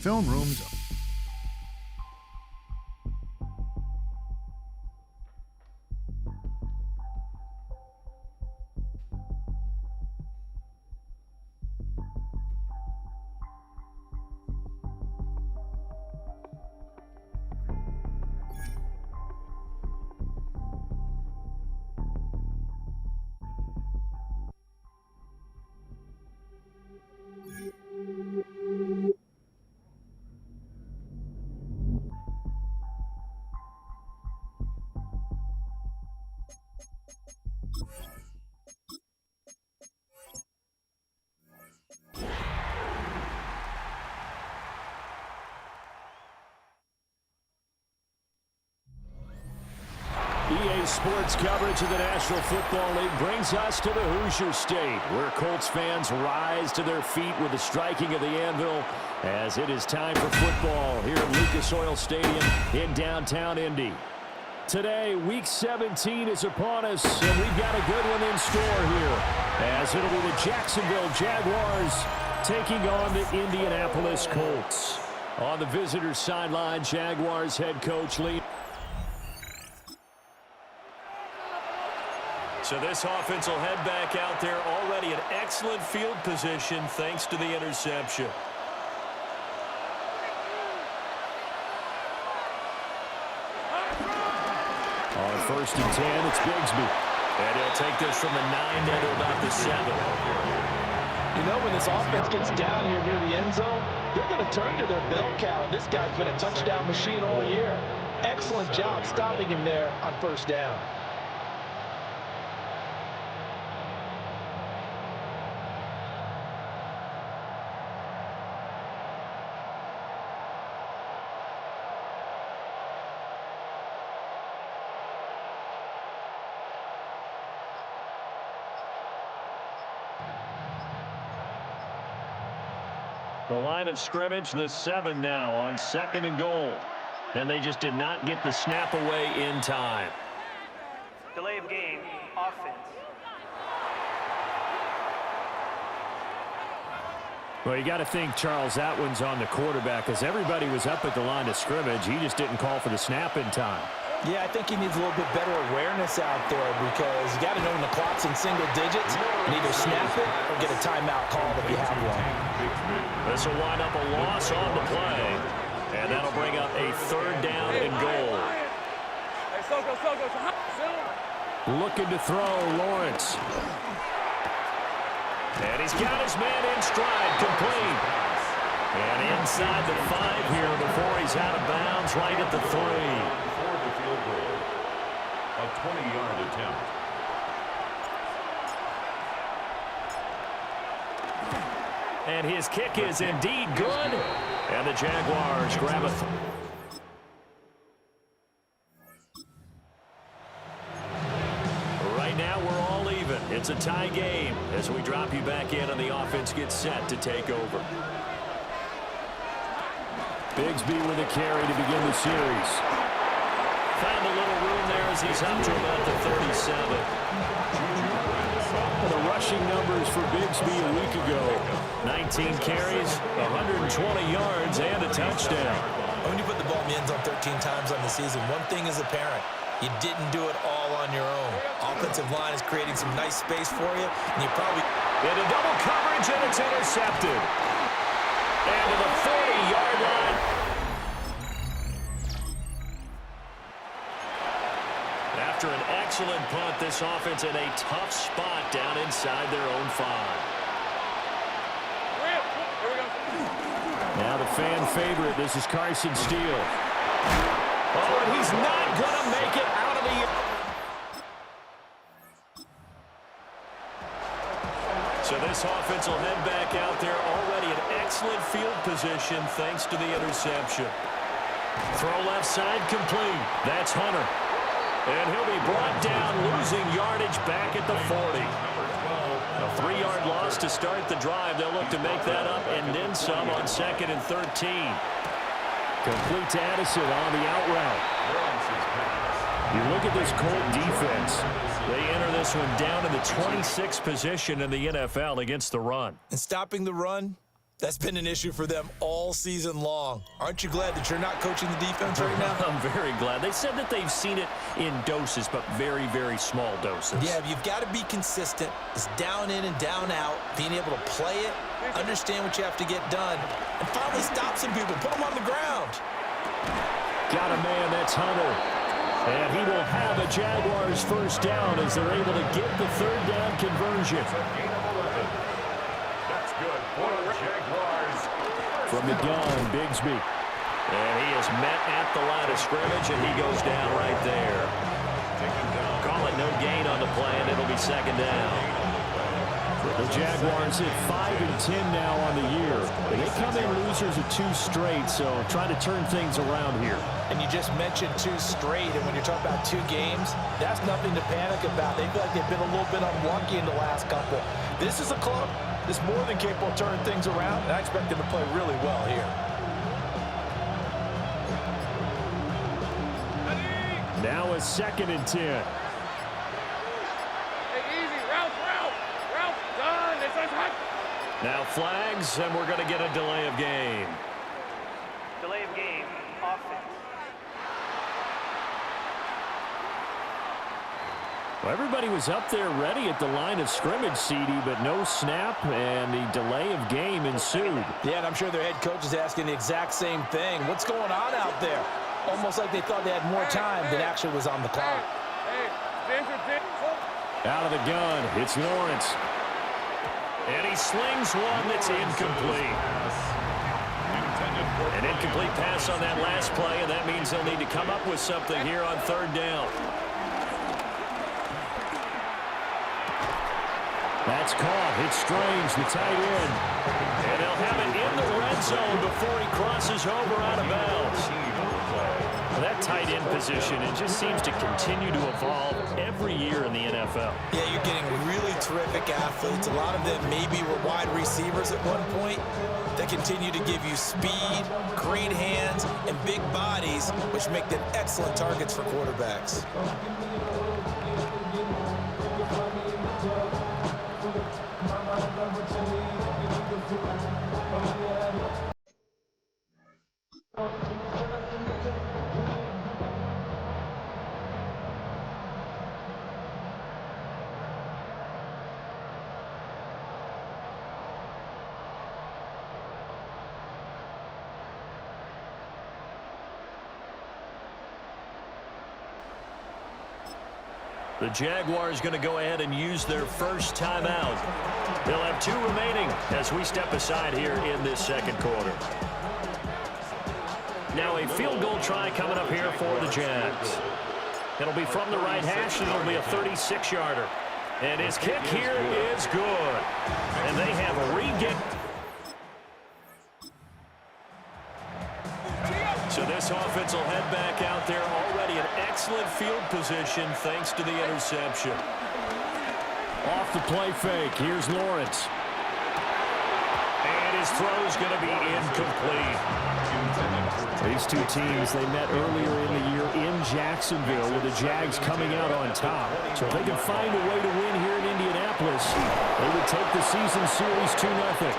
Film rooms. EA Sports coverage of the National Football League brings us to the Hoosier State, where Colts fans rise to their feet with the striking of the anvil as it is time for football here at Lucas Oil Stadium in downtown Indy. Today, Week 17 is upon us, and we've got a good one in store here, as it'll be the Jacksonville Jaguars taking on the Indianapolis Colts. On the visitors' sideline, Jaguars head coach Lee. So this offense will head back out there, already an excellent field position thanks to the interception. On 1st and 10, it's Bigsby. And he'll take this from the 9 down to about the 7. You know, when this offense gets down here near the end zone, they're going to turn to their bell cow. This guy's been a touchdown machine all year. Excellent job stopping him there on 1st down. The line of scrimmage, the 7 now on 2nd and goal. And they just did not get the snap away in time. Delay of game, offense. Well, you got to think, Charles, that one's on the quarterback, because everybody was up at the line of scrimmage. He just didn't call for the snap in time. Yeah, I think he needs a little bit better awareness out there, because you got to know when the clock's in single digits and either snap it or get a timeout called if you have one. This will wind up a loss on the play, and that'll bring up a 3rd down and goal. Looking to throw, Lawrence. And he's got his man in stride, complete. And inside the 5 here before he's out of bounds, right at the 3. A 20-yard attempt. And his kick is indeed good. And the Jaguars grab a... Right now, we're all even. It's a tie game as we drop you back in and the offense gets set to take over. Bigsby with a carry to begin the series. Found a little room there as he's up to about the 37. The rushing numbers for Bigsby a week ago. 19 carries, 120 yards, and a touchdown. When you put the ball in the end zone 13 times on the season, one thing is apparent. You didn't do it all on your own. Offensive line is creating some nice space for you, and you probably... Into double coverage, and it's intercepted. And to the 40-yard line. After an excellent punt, this offense in a tough spot down inside their own 5. Now the fan favorite, this is Carson Steele. Oh, and he's not going to make it out of the... So this offense will head back out there, already an excellent field position thanks to the interception. Throw left side complete. That's Hunter. And he'll be brought down, losing yardage back at the 40. A 3-yard loss to start the drive. They'll look to make that up and then some on 2nd and 13. Complete to Addison on the out route. You look at this Colt defense. They enter this one down in the 26th position in the NFL against the run. And stopping the run, That's been an issue for them all season long. Aren't you glad that you're not coaching the defense right now? I'm very glad. They said that they've seen it in doses, but very, very small doses. Yeah, you've got to be consistent. It's down in and down out, being able to play it, understand what you have to get done, and finally stop some people, put them on the ground. Got a man, that's Hunter. And he will have a Jaguars first down as they're able to get the third down conversion. That's good for the Jaguars. From the gun, Bigsby. And he is met at the line of scrimmage, and he goes down right there. Call it no gain on the play, and it'll be second down. The Jaguars hit 5-10 now on the year. They come in losers of 2 straight, so trying to turn things around here. And you just mentioned 2 straight, and when you're talking about 2 games, that's nothing to panic about. They feel like they've been a little bit unlucky in the last couple. This is a club that's more than capable of turning things around, and I expect them to play really well here. Now a 2nd and 10. Now flags, and we're going to get a delay of game. Delay of game, offense. Well, everybody was up there ready at the line of scrimmage, CD, but no snap, and the delay of game ensued. Yeah, and I'm sure their head coach is asking the exact same thing. What's going on out there? Almost like they thought they had more time than actually was on the clock. Out of the gun, it's Lawrence. And he slings one that's incomplete. An incomplete pass on that last play, and that means they'll need to come up with something here on third down. That's caught. It's Strange, the tight end. And they'll have it in the red zone before he crosses over out of bounds. That tight end position, it just seems to continue to evolve every year in the NFL. Yeah, you're getting really terrific athletes. A lot of them maybe were wide receivers at one point. They continue to give you speed, great hands, and big bodies, which make them excellent targets for quarterbacks. The Jaguars going to go ahead and use their first timeout. They'll have 2 remaining as we step aside here in this second quarter. Now a field goal try coming up here for the Jags. It'll be from the right hash, and it'll be a 36-yarder. And his kick here is good. And they have a regain. So this offense will head back out there, already in excellent field position thanks to the interception. Off the play fake, here's Lawrence. And his throw's going to be incomplete. These 2 teams, they met earlier in the year in Jacksonville with the Jags coming out on top. So if they can find a way to win here in Indianapolis, they would take the season series 2-0.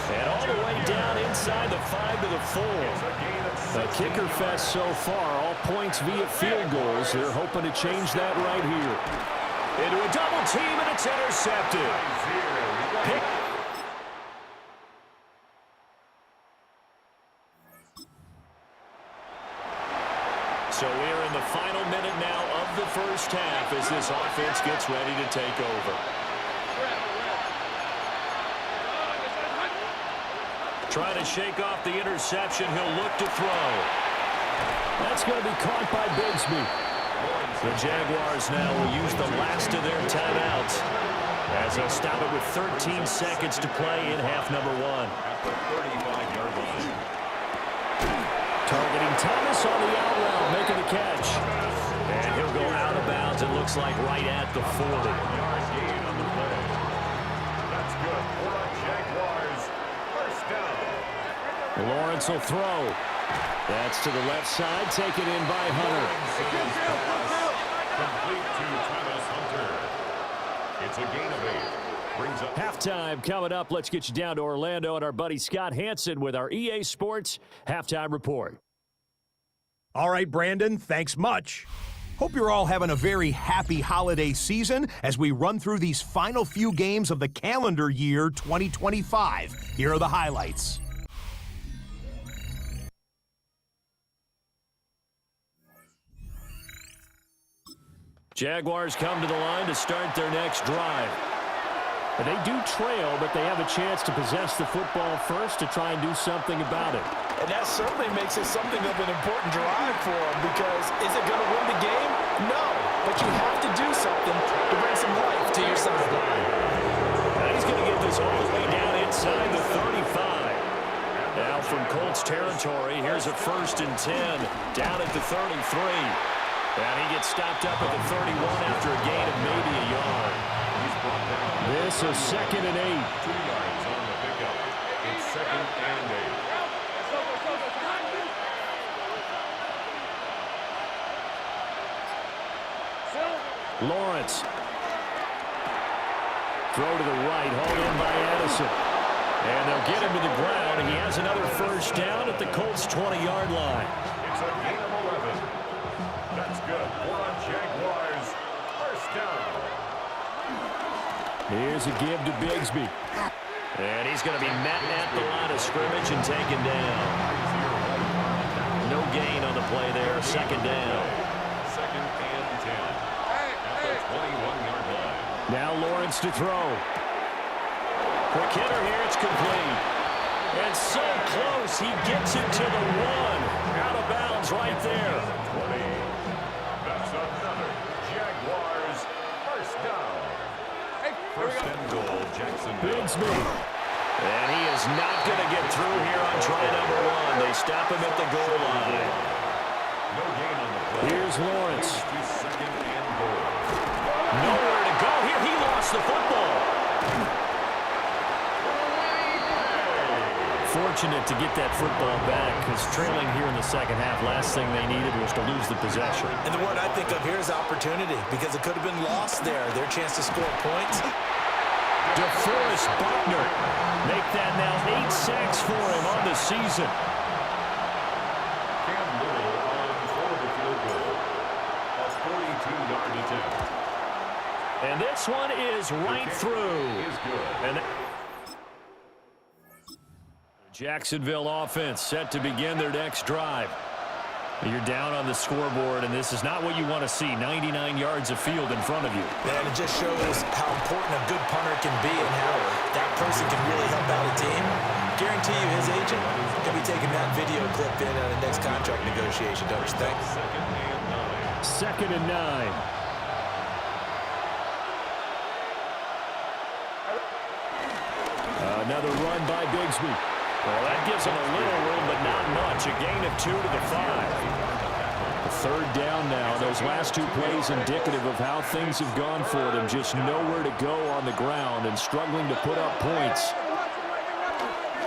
And all the way down inside the 5 to the 4. A kicker fest so far, all points via field goals. They're hoping to change that right here. Into a double team, and it's intercepted. So we're in the final minute now of the first half as this offense gets ready to take over. Trying to shake off the interception. He'll look to throw. That's going to be caught by Bigsby. The Jaguars now will use the last of their timeouts as they'll stop it with 13 seconds to play in half number 1. Targeting Thomas on the out route, making the catch. And he'll go out of bounds, it looks like right at the 40. That's good for the Jaguars. First down. Lawrence will throw. That's to the left side, taken in by Hunter. Complete to Travis Hunter. It's a gain of 8. Brings up. Halftime coming up. Let's get you down to Orlando and our buddy Scott Hansen with our EA Sports Halftime Report. All right, Brandon, thanks much. Hope you're all having a very happy holiday season as we run through these final few games of the calendar year 2025. Here are the highlights. Jaguars come to the line to start their next drive. They do trail, but they have a chance to possess the football first to try and do something about it. And that certainly makes it something of an important drive for them, because is it going to win the game? No, but you have to do something to bring some life to your sideline. He's going to get this all the way down inside the 35. Now from Colts territory, here's a 1st and 10 down at the 33. And he gets stopped up at the 31 after a gain of maybe a yard. This is 2nd and 8. 2 yards on the pickup. It's 2nd and 8. Lawrence. Throw to the right, hauled in by Addison. And they'll get him to the ground, and he has another 1st down at the Colts' 20-yard line. It's a gain of 11. That's good. For the Jaguars. 1st down. Here's a give to Bigsby. And he's going to be met at the line of scrimmage and taken down. No gain on the play there. 2nd down. 2nd and 10. At the 21-yard line. Now Lawrence to throw. Quick hitter here. It's complete. And so close. He gets it to the 1. Out of bounds right there. 20. That's another Jaguars 1st down. 1st and goal, Jacksonville. Bigsby. And he is not going to get through here on try number 1. They stop him at the goal line. No gain on the play. Here's Lawrence. To 2nd and goal. Nowhere to go here. He lost the football. Fortunate to get that football back, because trailing here in the 2nd half, last thing they needed was to lose the possession. And the word I think of here is opportunity, because it could have been lost there. Their chance to score points. DeForest Buckner make that now 8 sacks for him on the season. Cam Little on for the field goal. A 42-yard attempt. And this one is right through. Is good. And Jacksonville offense set to begin their next drive. You're down on the scoreboard, and this is not what you want to see. 99 yards of field in front of you. And it just shows how important a good punter can be and how that person can really help out a team. Guarantee you his agent will be taking that video clip in on the next contract negotiation, don't you think? 2nd and 9. Another run by Bigsby. Well, that gives him a little room, but not much. A gain of 2 to the 5. 3rd down now. Those last 2 plays indicative of how things have gone for them. Just nowhere to go on the ground and struggling to put up points.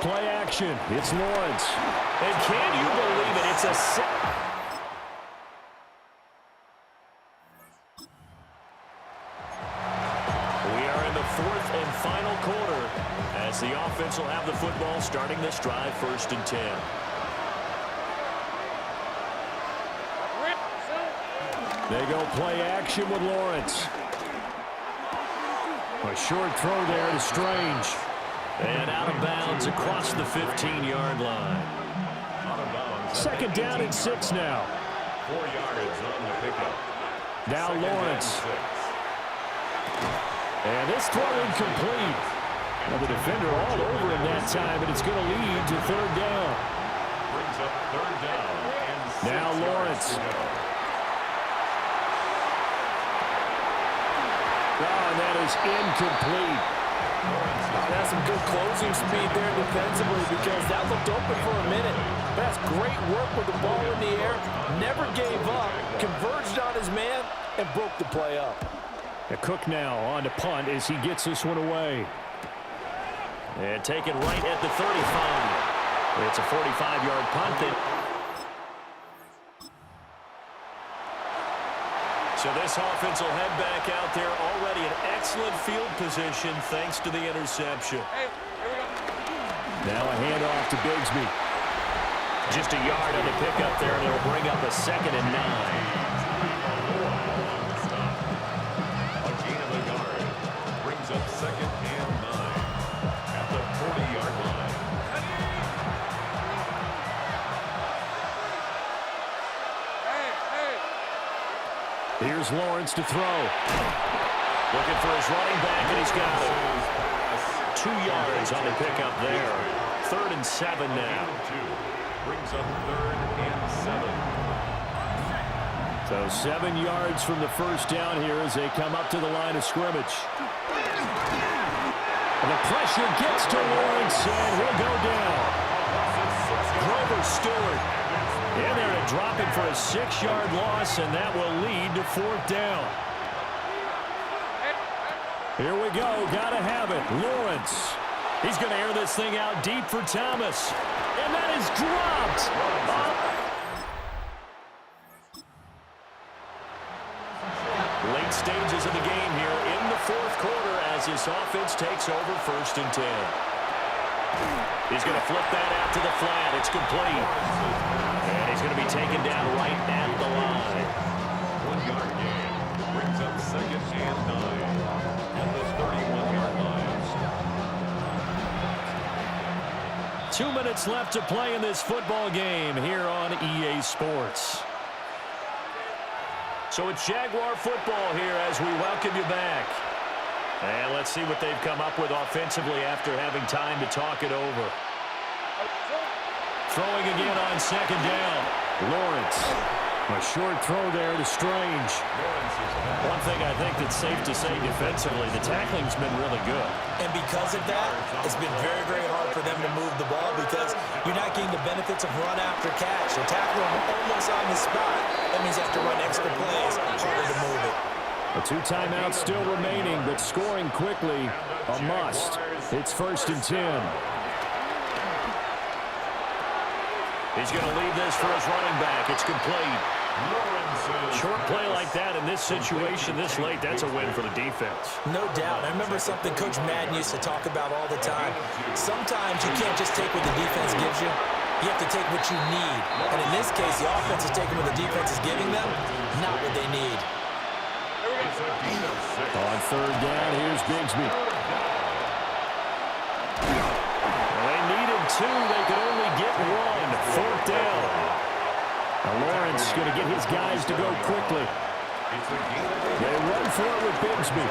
Play action. It's Lawrence. And can you believe it? It's a We are in the 4th and final quarter, as the offense will have the football starting this drive, 1st and 10. They go play action with Lawrence. A short throw there to Strange. And out of bounds across the 15-yard line. 2nd down and 6 now. 4 yards on the pickup. Now Lawrence. And this throw incomplete. Well, the defender all over him that time, but it's going to lead to 3rd down. Brings up 3rd down. And now Lawrence. Oh, and that is incomplete. That's some good closing speed there defensively, because that looked open for a minute. That's great work with the ball in the air. Never gave up, converged on his man, and broke the play up. Cook now on to punt as he gets this one away. And taken right at the 35. It's a 45-yard punt. So this offense will head back out there, already in excellent field position thanks to the interception. Now a handoff to Bigsby. Just a yard on the pickup there, and it'll bring up a 2nd and 9. A gain of a yard brings up 2nd and 9 at the 40-yard line. Here's Lawrence to throw. Looking for his running back, and he's got it. 2 yards on the pickup there. 3rd and 7 now. Brings up 3rd and 7. So 7 yards from the first down here as they come up to the line of scrimmage. And the pressure gets to Lawrence, and he'll go down. Grover Stewart in there to drop him for a 6-yard loss, and that will lead to 4th down. Here we go. Got to have it. Lawrence. He's going to air this thing out deep for Thomas. And that is dropped. Late stages of the game here in the 4th quarter as this offense takes over 1st and 10. He's going to flip that out to the flat. It's complete. And he's going to be taken down right at the line. 1-yard gain brings up 2nd and 9 at the 31-yard line. 2 minutes left to play in this football game here on EA Sports. So it's Jaguar football here as we welcome you back. And let's see what they've come up with offensively after having time to talk it over. Throwing again on 2nd down. Lawrence. A short throw there to Strange. One thing I think that's safe to say defensively, the tackling's been really good. And because of that, it's been very, very hard for them to move the ball because you're not getting the benefits of run after catch. They're tackling almost on the spot. That means you have to run extra plays, harder to move it. A 2 timeouts still remaining, but scoring quickly, a must. It's 1st and 10. He's going to leave this for his running back. It's complete. Short play like that in this situation this late, that's a win for the defense. No doubt. I remember something Coach Madden used to talk about all the time. Sometimes you can't just take what the defense gives you. You have to take what you need. And in this case, the offense is taking what the defense is giving them, not what they need. On 3rd down, here's Bigsby. Well, they needed 2. They could only get 1. 4th down. Now Lawrence going to get his guys to go quickly. They run for it with Bigsby.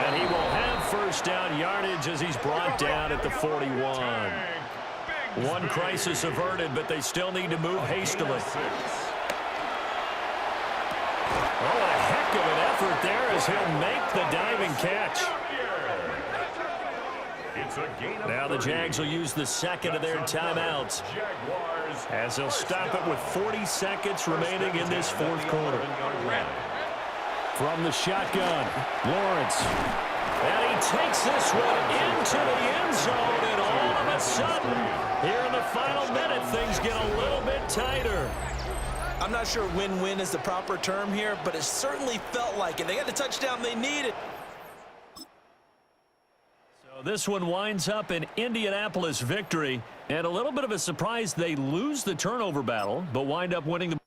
And he will have 1st down yardage as he's brought down at the 41. One crisis averted, but they still need to move hastily. Oh, a heck of an effort there as he'll make the diving catch. Now the Jags will use the 2nd of their timeouts as they'll stop it with 40 seconds remaining in this 4th quarter. From the shotgun, Lawrence. And he takes this one into the end zone, and all of a sudden, here in the final minute, things get a little bit tighter. I'm not sure win-win is the proper term here, but it certainly felt like it. They got the touchdown they needed. So this one winds up an Indianapolis victory, and a little bit of a surprise they lose the turnover battle, but wind up winning the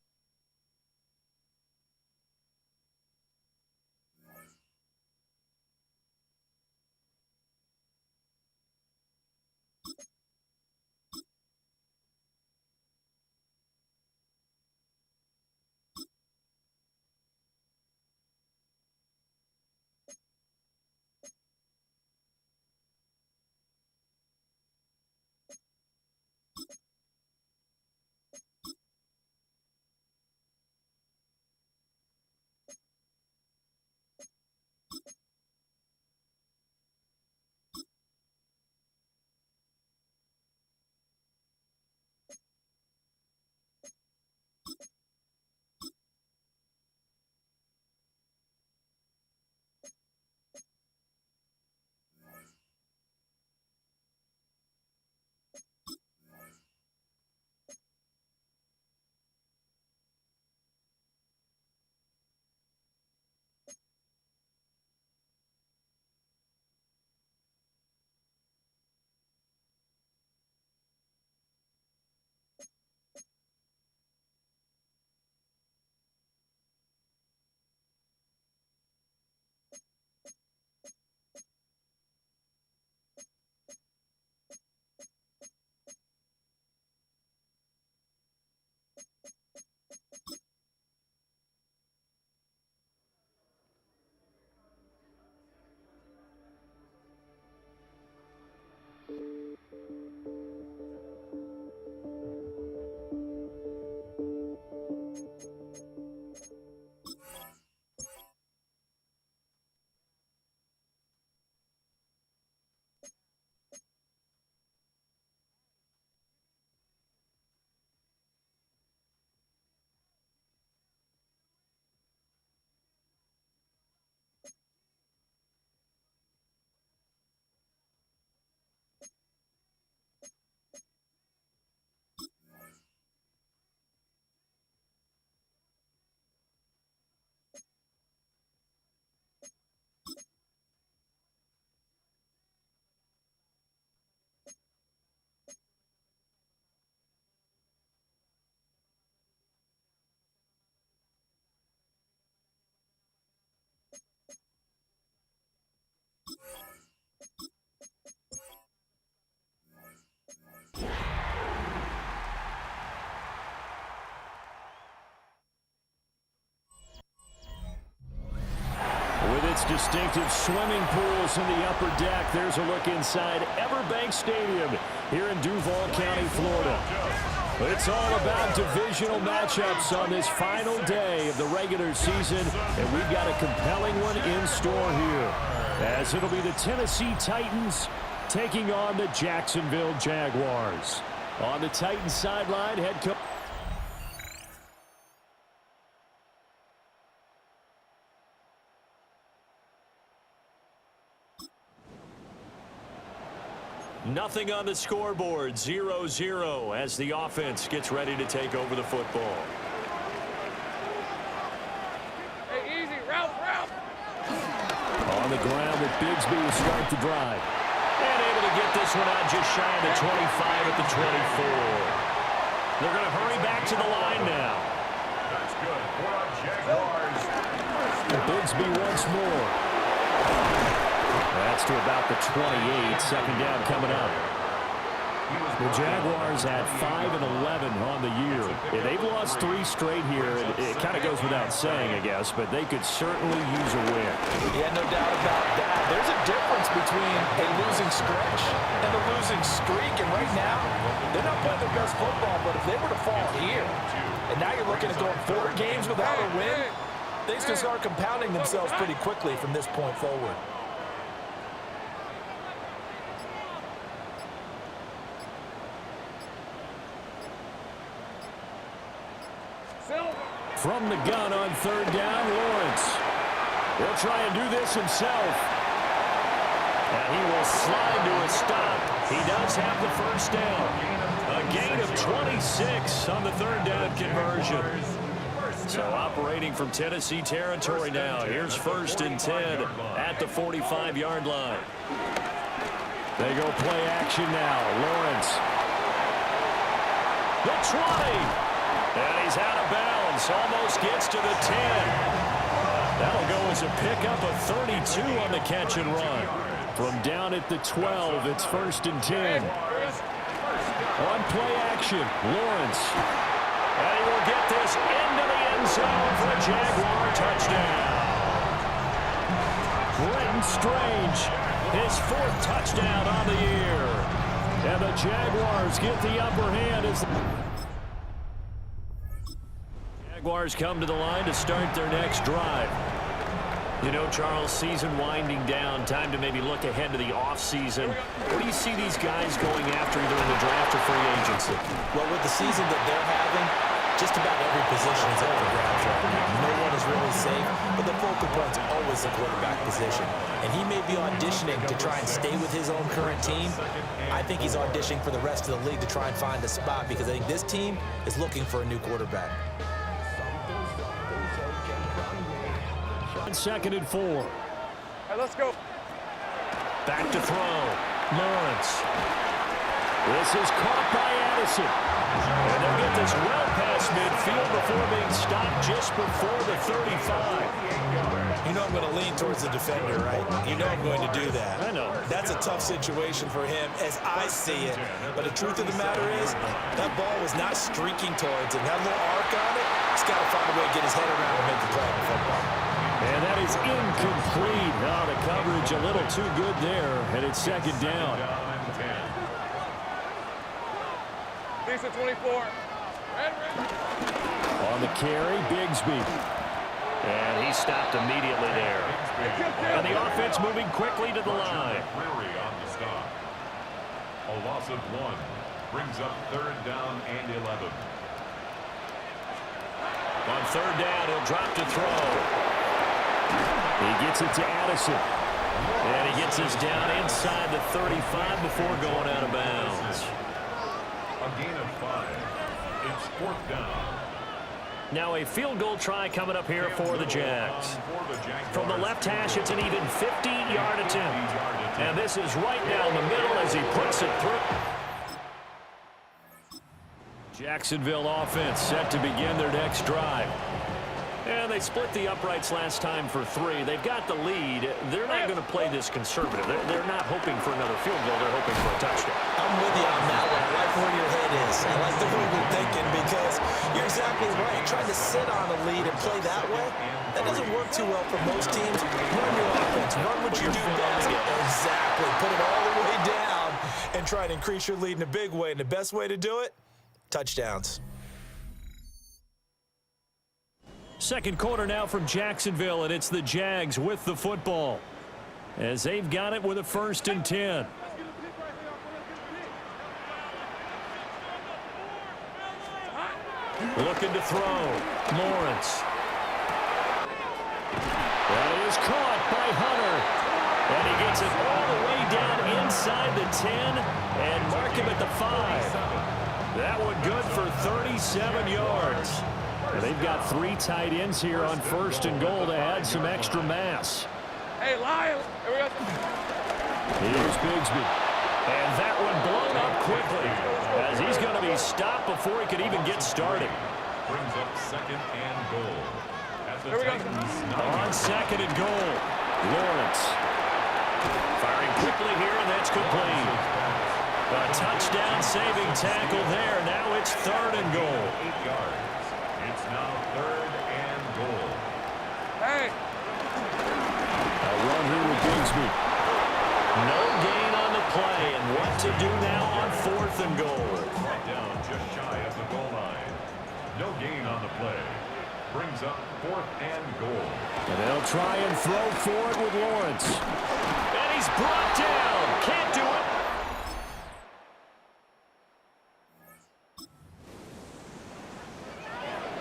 its distinctive swimming pools in the upper deck. There's a look inside Everbank Stadium here in Duval County, Florida. It's all about divisional matchups on this final day of the regular season, and we've got a compelling one in store here, as it'll be the Tennessee Titans taking on the Jacksonville Jaguars. On the Titans sideline, head coach. Nothing on the scoreboard, 0-0 as the offense gets ready to take over the football. Hey, easy, route. On the ground with Bigsby to start the drive. And able to get this one out just shy of the 25 at the 24. They're going to hurry back to the line now. That's good for our Jaguars. Bigsby once more. That's to about the 28. Second down coming up. The Jaguars had 5-11 on the year. Yeah, they've lost 3 straight here. It kind of goes without saying, I guess, but they could certainly use a win. Yeah, no doubt about that. There's a difference between a losing stretch and a losing streak. And right now, they're not playing their best football, but if they were to fall here, and now you're looking at going 4 games without a win, things can start compounding themselves pretty quickly from this point forward. From the gun on third down, Lawrence. He'll try and do this himself. And he will slide to a stop. He does have the first down. A gain of 26 on the third down conversion. So operating from Tennessee territory now. Here's 1st and 10 at the 45-yard line. They go play action now. Lawrence. The 20. And he's out of bounds. Almost gets to the 10. That'll go as a pickup of 32 on the catch and run. From down at the 12, it's 1st and 10. On play action, Lawrence. And he will get this into the end zone for a Jaguar touchdown. Brenton Strange, his 4th touchdown on the year. And the Jaguars get the upper hand as Jaguars come to the line to start their next drive. You know, Charles, season winding down, time to maybe look ahead to the offseason. What do you see these guys going after either in the draft or free agency? Well, with the season that they're having, just about every position is up for grabs right now. No one is really safe, but the focal point's always the quarterback position. And he may be auditioning to try and stay with his own current team. I think he's auditioning for the rest of the league to try and find a spot because I think this team is looking for a new quarterback. On 2nd and 4. All right, let's go. Back to throw. Lawrence. This is caught by Addison. And they'll get this well past midfield before being stopped just before the 35. You know I'm going to lean towards the defender, right? You know I'm going to do that. I know. That's a tough situation for him as I see it. But the truth of the matter is, that ball was not streaking towards him. That little arc on it, he's got to find a way to get his head around and make the play on the football. And that is incomplete. Oh, the coverage a little too good there, and it's 2nd down. Decent 24. On the carry, Bigsby. And he stopped immediately there. And the offense moving quickly to the line. On the stop. A loss of 1 brings up 3rd down and 11. On 3rd down, he'll drop to throw. He gets it to Addison. And he gets this down inside the 35 before going out of bounds. A gain of 5. It's 4th down. Now a field goal try coming up here for the Jags. From the left hash, it's an even 50-yard attempt. And this is right down the middle as he puts it through. Jacksonville offense set to begin their next drive. And they split the uprights last time for 3. They've got the lead. They're not going to play this conservative. They're not hoping for another field goal. They're hoping for a touchdown. I'm with you on that one. I like where your head is. I like the way you're thinking because you're exactly right. Trying to sit on a lead and play that way, that doesn't work work too well for most teams. Run your offense. Run what you do best. Exactly. Put it all the way down and try to increase your lead in a big way. And the best way to do it, touchdowns. Second quarter now from Jacksonville, and it's the Jags with the football as they've got it with a 1st and 10. Looking to throw. Lawrence. That is caught by Hunter. And he gets it all the way down inside the 10 and mark him at the 5. That one good for 37 yards. And they've got 3 tight ends here on 1st and goal to add some extra mass. Hey, Lyle. Here we go. Here's Bigsby. And that one blown up quickly as he's going to be stopped before he could even get started. Brings up 2nd and goal. At the Titans, on 2nd and goal, Lawrence. Firing quickly here, and that's complete. A touchdown saving tackle there. Now it's 3rd and goal. 8 yards. It's now 3rd and goal. Hey. A run here with Bigsby. No gain on the play, and what to do now on 4th and goal. Brought down just shy of the goal line. No gain on the play. Brings up 4th and goal. And they'll try and throw for it with Lawrence. And he's brought down. Can't do it.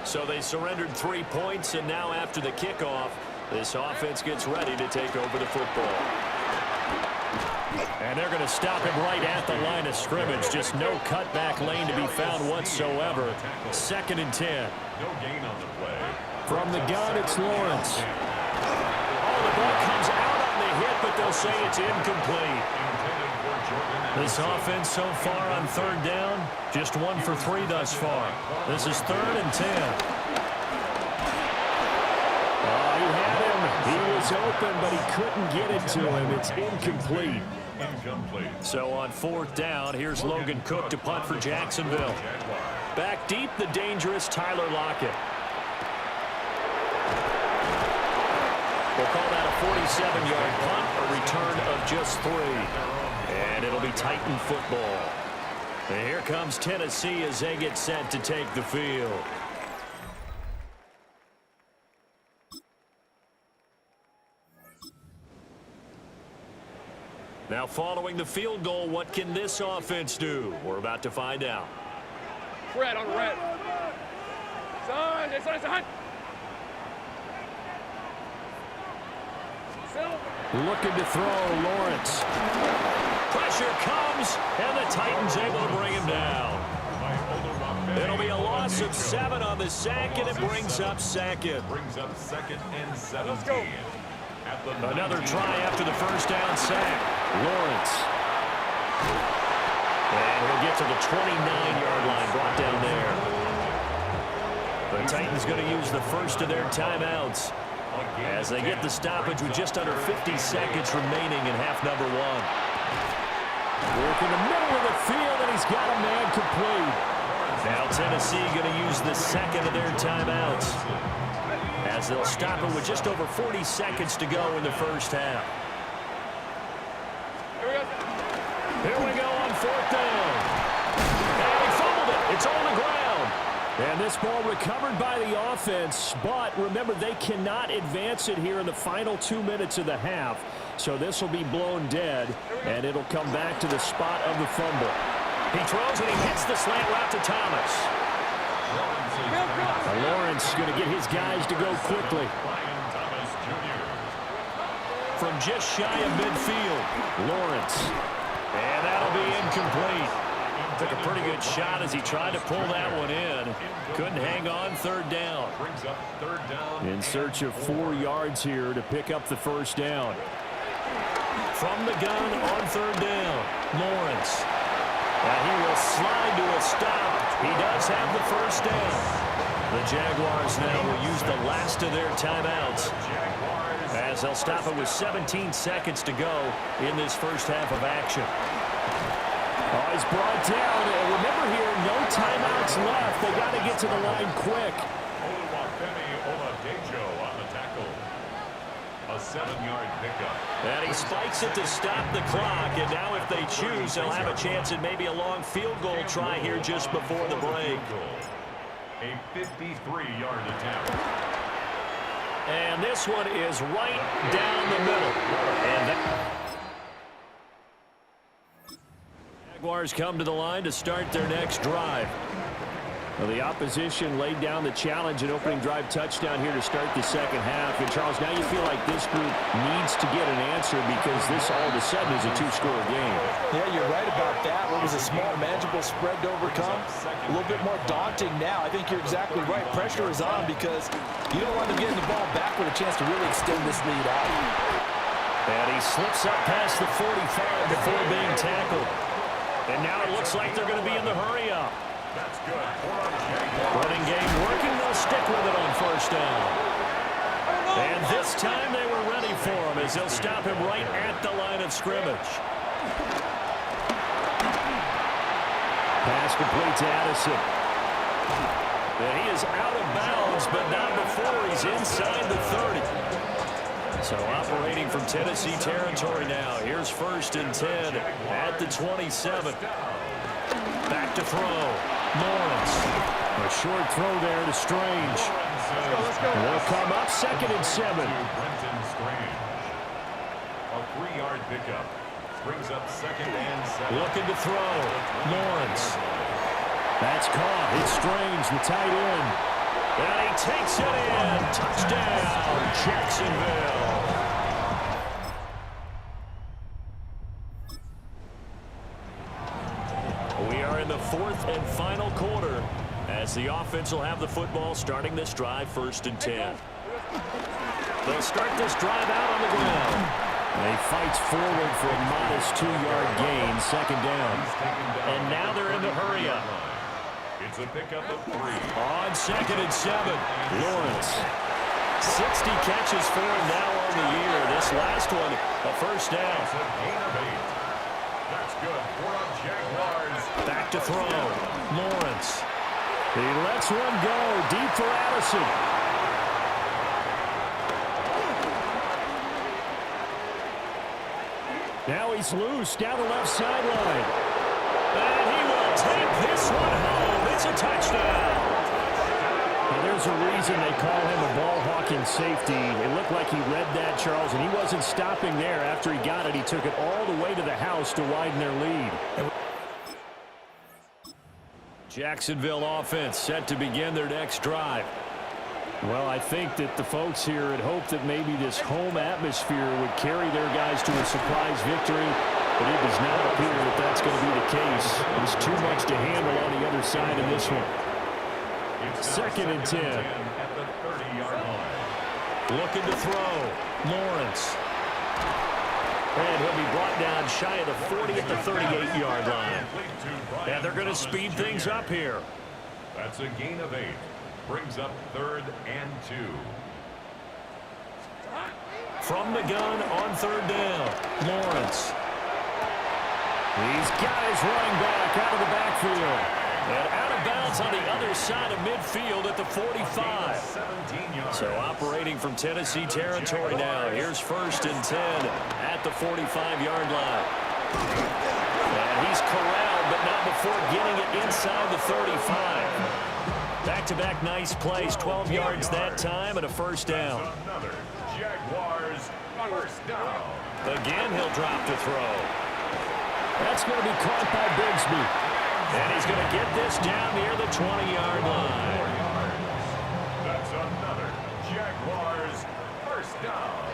So they surrendered 3 points, and now after the kickoff, this offense gets ready to take over the football. And they're going to stop him right at the line of scrimmage. Just no cutback lane to be found whatsoever. 2nd and 10. No gain on the play. From the gun, it's Lawrence. Oh, the ball comes out on the hit, but they'll say it's incomplete. This offense so far on 3rd down, just 1 for 3 thus far. This is 3rd and 10. Oh, he had him. He was open, but he couldn't get it to him. It's incomplete. So on 4th down, here's Logan Cook to punt for Jacksonville. Back deep, the dangerous Tyler Lockett. We'll call that a 47-yard punt, a return of just 3. And it'll be Titan football. And here comes Tennessee as they get set to take the field. Now following the field goal, what can this offense do? We're about to find out. Red on red. Son. Looking to throw, Lawrence. Pressure comes, and the Titans able to bring him down. It'll be a loss of 7 on the sack, and it brings up 2nd. Brings up 2nd and 17. Let's go. Another try after the 1st down sack. Lawrence. And he'll get to the 29-yard line, brought down there. The Titans going to use the first of their timeouts as they get the stoppage with just under 50 seconds remaining in half number 1. Work in the middle of the field, and he's got a man complete. Now Tennessee going to use the 2nd of their timeouts as they'll stop it with just over 40 seconds to go in the 1st half. Here we go on 4th down. And he fumbled it. It's on the ground. And this ball recovered by the offense, but remember, they cannot advance it here in the final 2 minutes of the half. So this will be blown dead, and it'll come back to the spot of the fumble. He throws and he hits the slant route to Thomas. Lawrence going to get his guys to go quickly. From just shy of midfield, Lawrence. And that'll be incomplete. Took a pretty good shot as he tried to pull that one in. Couldn't hang on 3rd down. In search of 4 yards here to pick up the 1st down. From the gun on 3rd down, Lawrence. He will slide to a stop. He does have the 1st down. The Jaguars now will use the last of their timeouts as they'll stop it with 17 seconds to go in this 1st half of action. Oh, he's brought down. And remember here, no timeouts left. They got to get to the line quick. A 7-yard pickup. And he spikes it to stop the clock. And now if they choose, they'll have a chance at maybe a long field goal try here just before the break. A 53-yard attempt. And this one is right down the middle. And that Jaguars come to the line to start their next drive. Well, the opposition laid down the challenge and opening drive touchdown here to start the second half. And, Charles, now you feel like this group needs to get an answer because this all of a sudden is a two-score game. Yeah, you're right about that. What was a small, manageable spread to overcome? A little bit more daunting now. I think you're exactly right. Pressure is on because you don't want them getting the ball back with a chance to really extend this lead out. And he slips up past the 45 before being tackled. And now it looks like they're going to be in the hurry-up. That's good. Running game working. They'll stick with it on first down. And this time they were ready for him as they'll stop him right at the line of scrimmage. Pass complete to Addison. And he is out of bounds, but not before he's inside the 30. So operating from Tennessee territory now. Here's 1st and 10 at the 27. Back to throw. Lawrence. A short throw there to Strange. Will come up 2nd and 7. Brenton Strange. A 3-yard pickup. Brings up 2nd and 7. Looking to throw. Lawrence. That's caught. It's Strange, the tight end. And he takes it in. Touchdown, Jacksonville. We are in the 4th and final quarter as the offense will have the football starting this drive 1st and 10. They'll start this drive out on the ground. And he fights forward for a modest 2-yard gain, 2nd down. And now they're in the hurry-up. It's a pickup of 3. On 2nd and 7, Lawrence. 60 catches for him now on the year. This last one, a 1st down. It's a gain of 8. That's good for our Jaguars. Back to throw. Lawrence. He lets one go deep for Addison. Now he's loose down the left sideline. And he will take this one home. It's a touchdown. Now there's a reason they call him a ball-hawking safety. It looked like he read that, Charles, and he wasn't stopping there. After he got it, he took it all the way to the house to widen their lead. Jacksonville offense set to begin their next drive. Well, I think that the folks here had hoped that maybe this home atmosphere would carry their guys to a surprise victory, but it does not appear that that's going to be the case. There's too much to handle on the other side in this one. 2nd and 10. At the 30-yard line. Looking to throw. Lawrence. And he'll be brought down shy of the 40 at the 38-yard line. And they're going to speed things up here. That's a gain of 8. Brings up 3rd and 2. From the gun on 3rd down. Lawrence. He's got his running back out of the backfield. And out of bounds on the other side of midfield at the 45. So operating from Tennessee territory now. Here's 1st and 10 at the 45-yard line. And he's corralled, but not before getting it inside the 35. Back-to-back nice plays, 12 yards that time and a 1st down. Another Jaguars 1st down. Again, he'll drop to throw. That's going to be caught by Bigsby. And he's going to get this down near the 20-yard line. That's another Jaguars 1st down.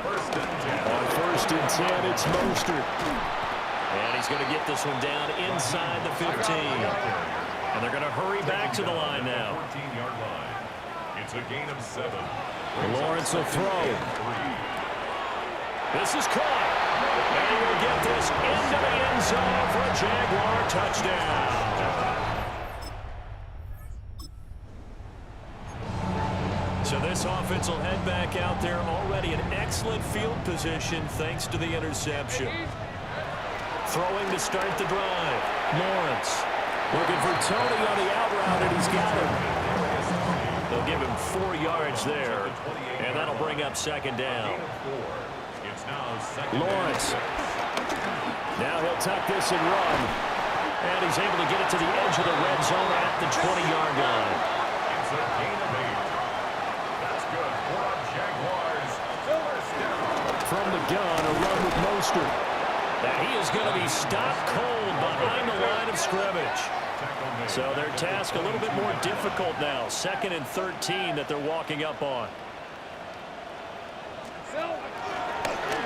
1st and 10. On 1st and 10, it's Mostert. And he's going to get this one down inside the 15. And they're going to hurry back to the line now. 14-yard line. It's a gain of 7. Lawrence will throw. This is caught. And he will get this into the end zone for a Jaguar touchdown. So this offense will head back out there, already in excellent field position thanks to the interception. Throwing to start the drive. Lawrence looking for Tony on the out route, and he's got him. They'll give him 4 yards there, and that'll bring bring up second down. It's now second Lawrence. Now he'll tuck this and run. And he's able to get it to the edge of the red zone at the 20-yard line. It's a gain of 8. That's good for our Jaguars. First down. From the gun, a run with Mostert. Now he is going to be stopped cold behind the line of scrimmage. So their task a little bit more difficult now. 2nd and 13 that they're walking up on.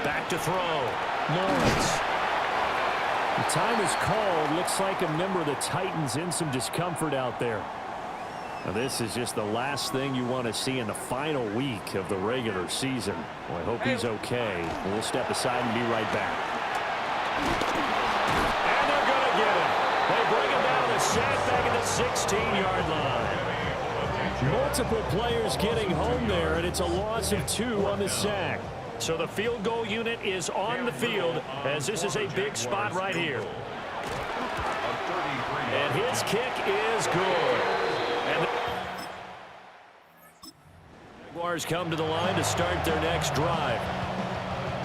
Back to throw. Lawrence. The time is called. Looks like a member of the Titans in some discomfort out there. Now, this is just the last thing you want to see in the final week of the regular season. Well, I hope he's okay. We'll step aside and be right back. And they're going to get him. They bring him down to sack back at the 16-yard line. Multiple players getting home there, and it's a loss of 2 on the sack. So the field goal unit is on the field as this is a big spot right here. And his kick is good. And the Jaguars come to the line to start their next drive.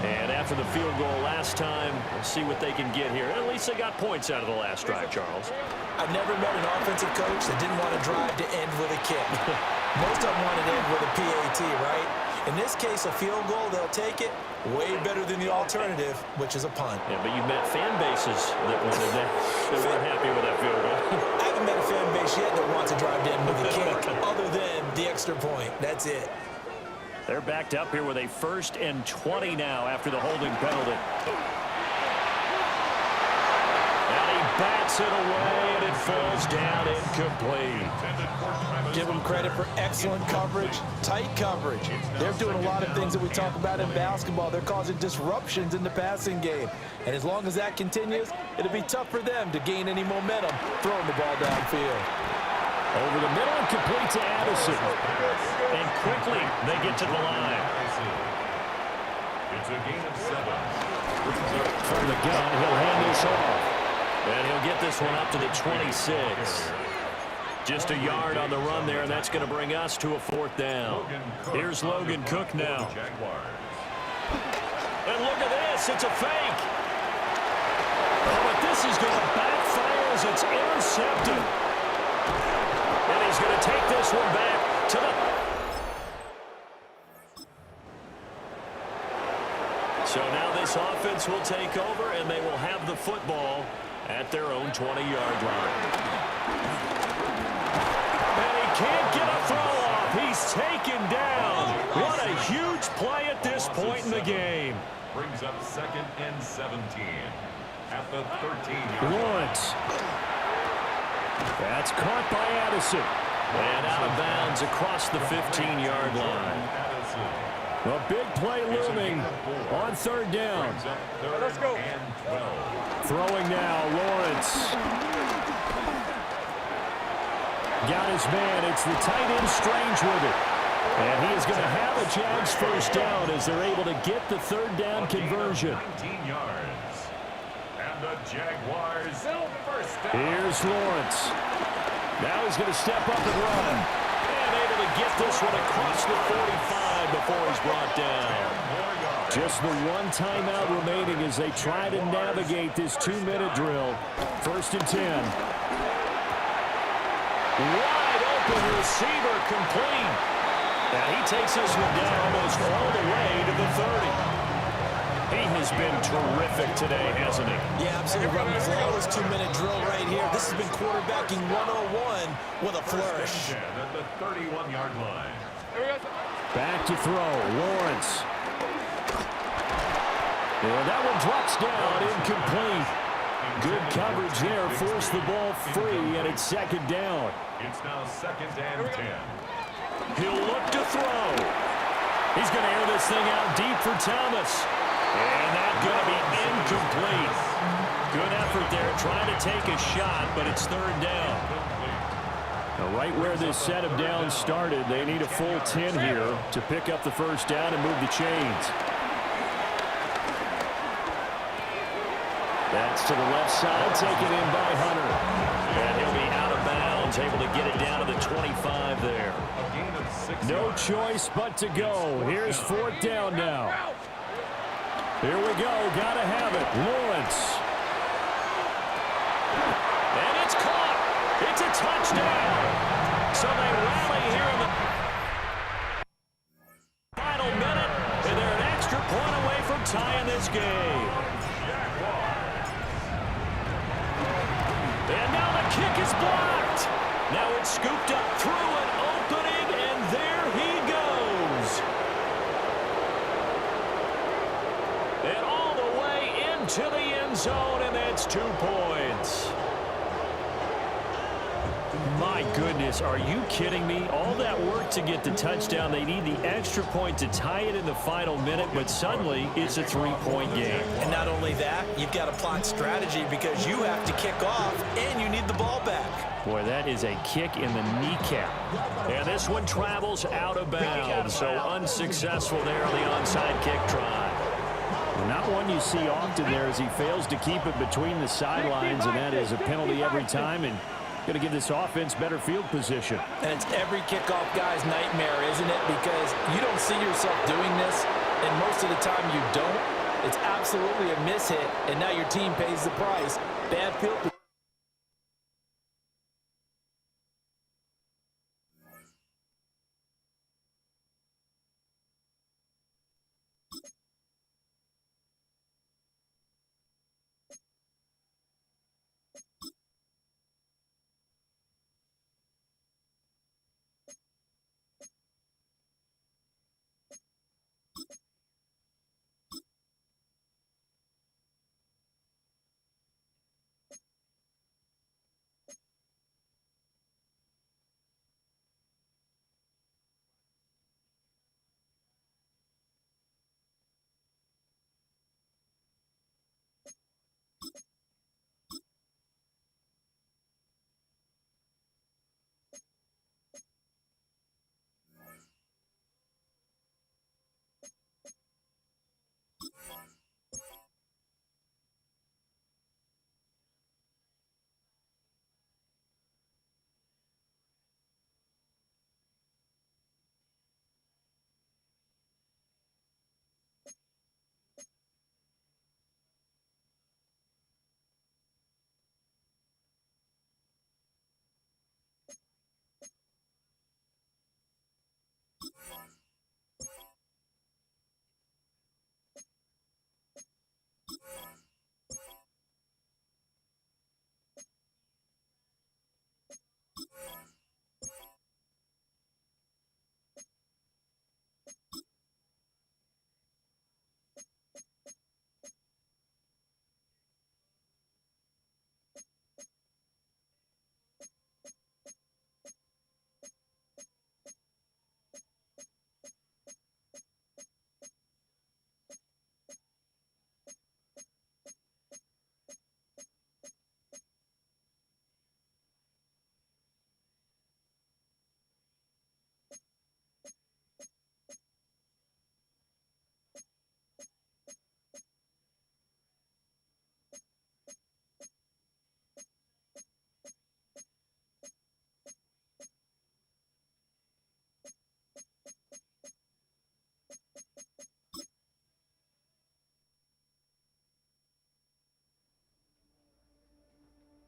And after the field goal last time, we'll see what they can get here. At least they got points out of the last drive, Charles. I've never met an offensive coach that didn't want to drive to end with a kick. Most of them want to end with a PAT, right? In this case, a field goal, they'll take it. Way better than the alternative, which is a punt. Yeah, but you've met fan bases that wanted that. They weren't happy with that field goal. I haven't met a fan base yet that wants to drive to end with a kick, other than the extra point. That's it. They're backed up here with a 1st and 20 now after the holding penalty. And he bats it away, and it falls down incomplete. Give them credit for excellent coverage, tight coverage. They're doing a lot of things that we talk about in basketball. They're causing disruptions in the passing game. And as long as that continues, it'll be tough for them to gain any momentum throwing the ball downfield. Over the middle and complete to Addison. And quickly they get to the line. It's a gain of 7. From the gun, he'll hand this off. And he'll get this one up to the 26. Just a yard on the run there, and that's going to bring us to a 4th down. Here's Logan Cook now. And look at this. It's a fake. Oh, but this is going to backfire as it's intercepted. And he's going to take this one back to the... So now this offense will take over, and they will have the football at their own 20-yard line. And he can't get a throw off. He's taken down. What a huge play at this point in the game. Brings up 2nd and 17 at the 13-yard line. Lawrence. That's caught by Addison. And out of bounds across the 15-yard line. A big play looming on 3rd down. Let's go. Throwing now, Lawrence. Got his man. It's the tight end Strange with it. And he is going to have a Jags 1st down as they're able to get the 3rd down conversion. 19 yards. And the Jaguars 1st down. Here's Lawrence. Now he's going to step up and run. And able to get this one across the 45 before he's brought down. Just the one timeout remaining as they try to navigate this 2-minute drill. 1st and 10. Wide open receiver complete. And he takes this one down almost all the way to the 30. He has been terrific today, hasn't he? Yeah, absolutely. Running a flawless 2-minute drill right here. This has been quarterbacking 101 with a flourish. At the 31-yard line. Back to throw. Lawrence. And that one drops down, incomplete. Good coverage there, forced the ball free, and it's 2nd down. It's now 2nd and 10. He'll look to throw. He's going to air this thing out deep for Thomas. And that's going to be incomplete. Good effort there, trying to take a shot, but it's 3rd down. Now, right where this set of downs started, they need a full 10 here to pick up the 1st down and move the chains. That's to the left side, taken in by Hunter. And he'll be out of bounds Browns able to get it down to the 25 there. A gain of 6 No yards. choice but to go. Here's fourth down now. Here we go. Gotta have it. Lawrence. And it's caught. It's a touchdown. So they rally here in the final minute, and they're an extra point away from tying this game. And now the kick is blocked. Now it's scooped up through an opening, and there he goes. And all the way into the end zone, and that's 2 points. My goodness, are you kidding me? All that work to get the touchdown. They need the extra point to tie it in the final minute, but suddenly it's a 3-point game. And not only that, you've got to plot strategy because you have to kick off and you need the ball back. Boy, that is a kick in the kneecap. And this one travels out of bounds, so unsuccessful there on the onside kick try. Not one you see often there as he fails to keep it between the sidelines, and that is a penalty every time, and going to give this offense better field position. And it's every kickoff guy's nightmare, isn't it? Because you don't see yourself doing this, and most of the time you don't. It's absolutely a mishit, and now your team pays the price. Bad field position.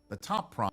The top prop.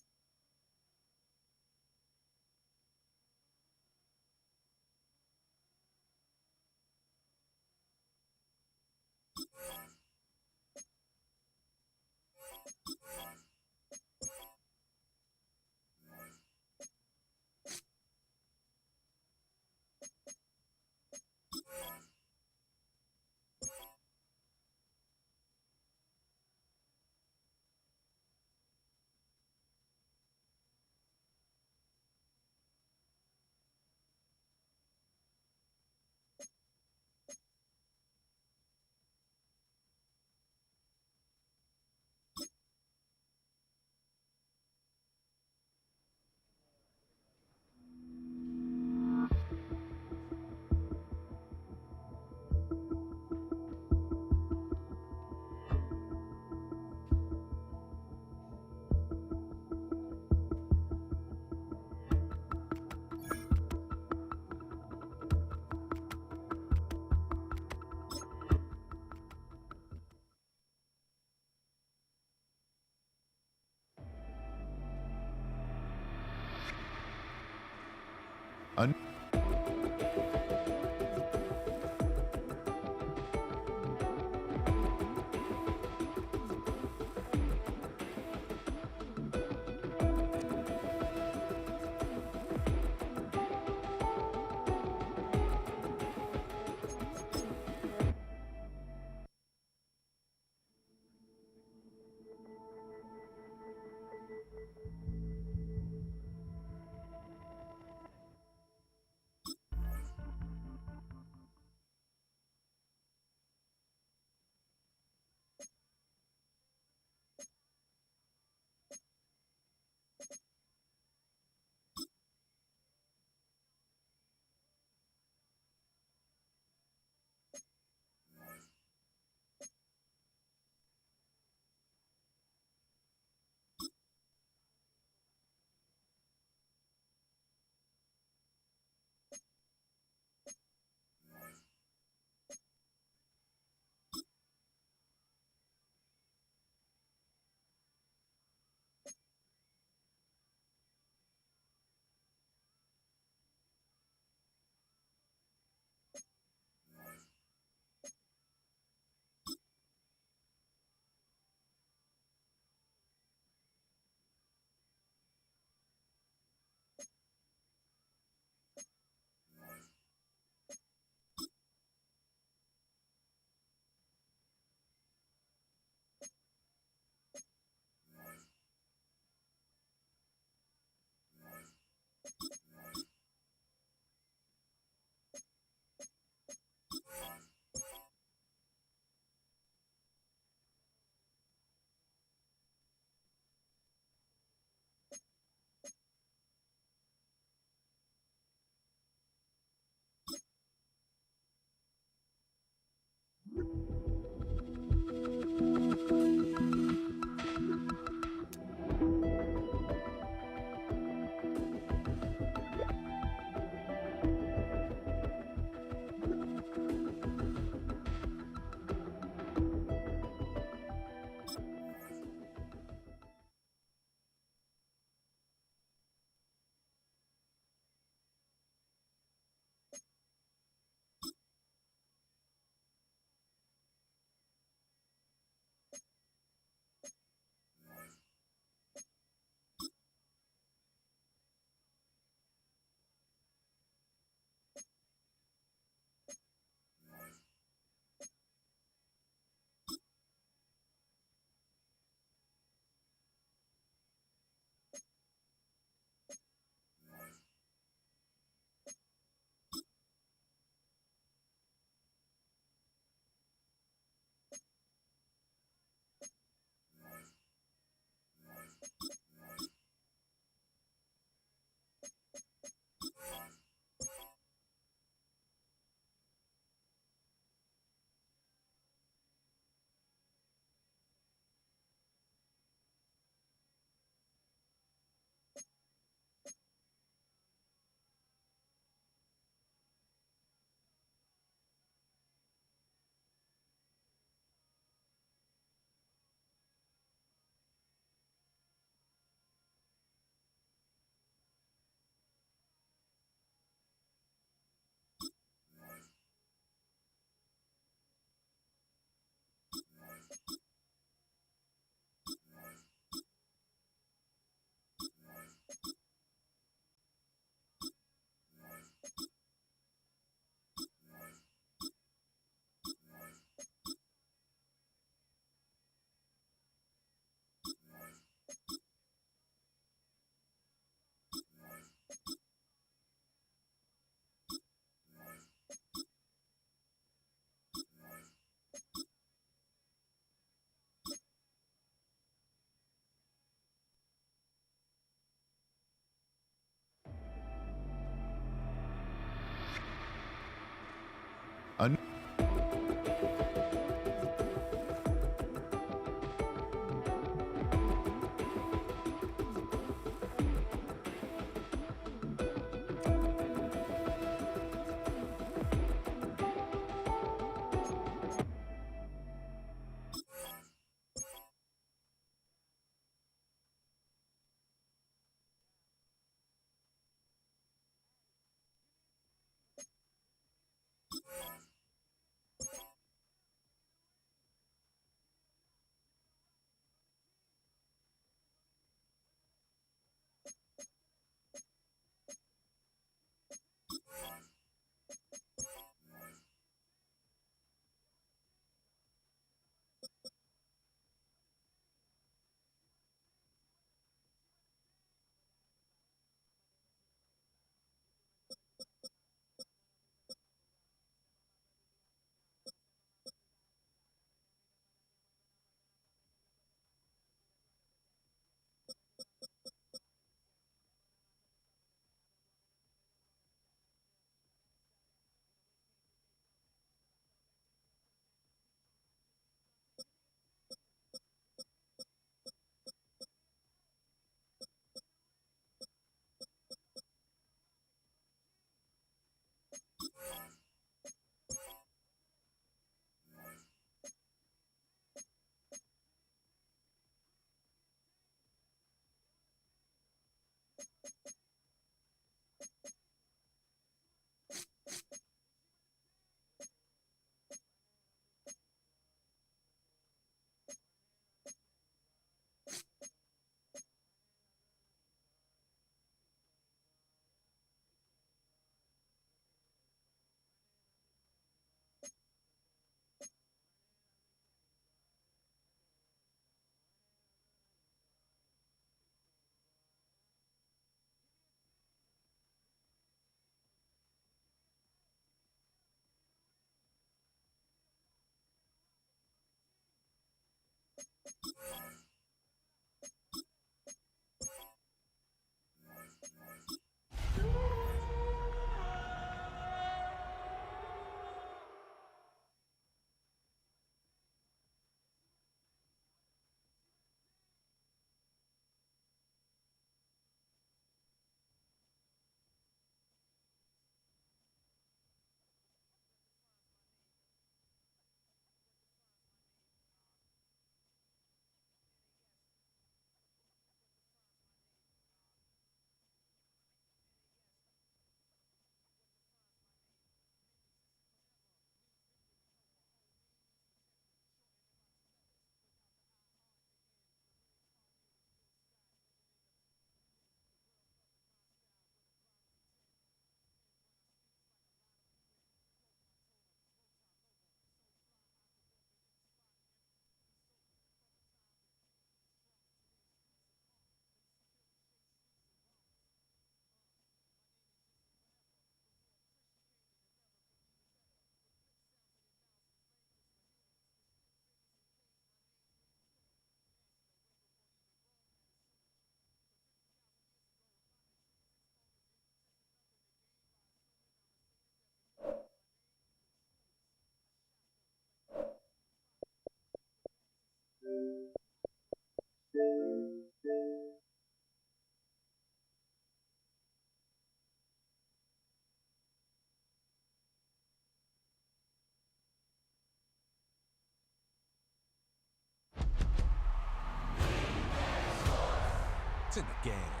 It's in the game.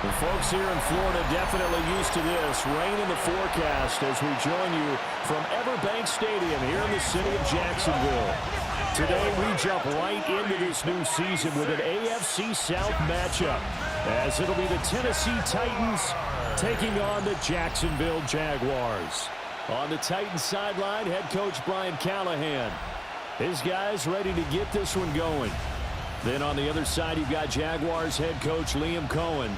The folks here in Florida definitely used to this. Rain in the forecast as we join you from Everbank Stadium here in the city of Jacksonville. Today we jump right into this new season with an AFC South matchup, as it'll be the Tennessee Titans taking on the Jacksonville Jaguars. On the Titans sideline, head coach Brian Callahan. His guys ready to get this one going. Then on the other side, you've got Jaguars head coach Liam Cohen.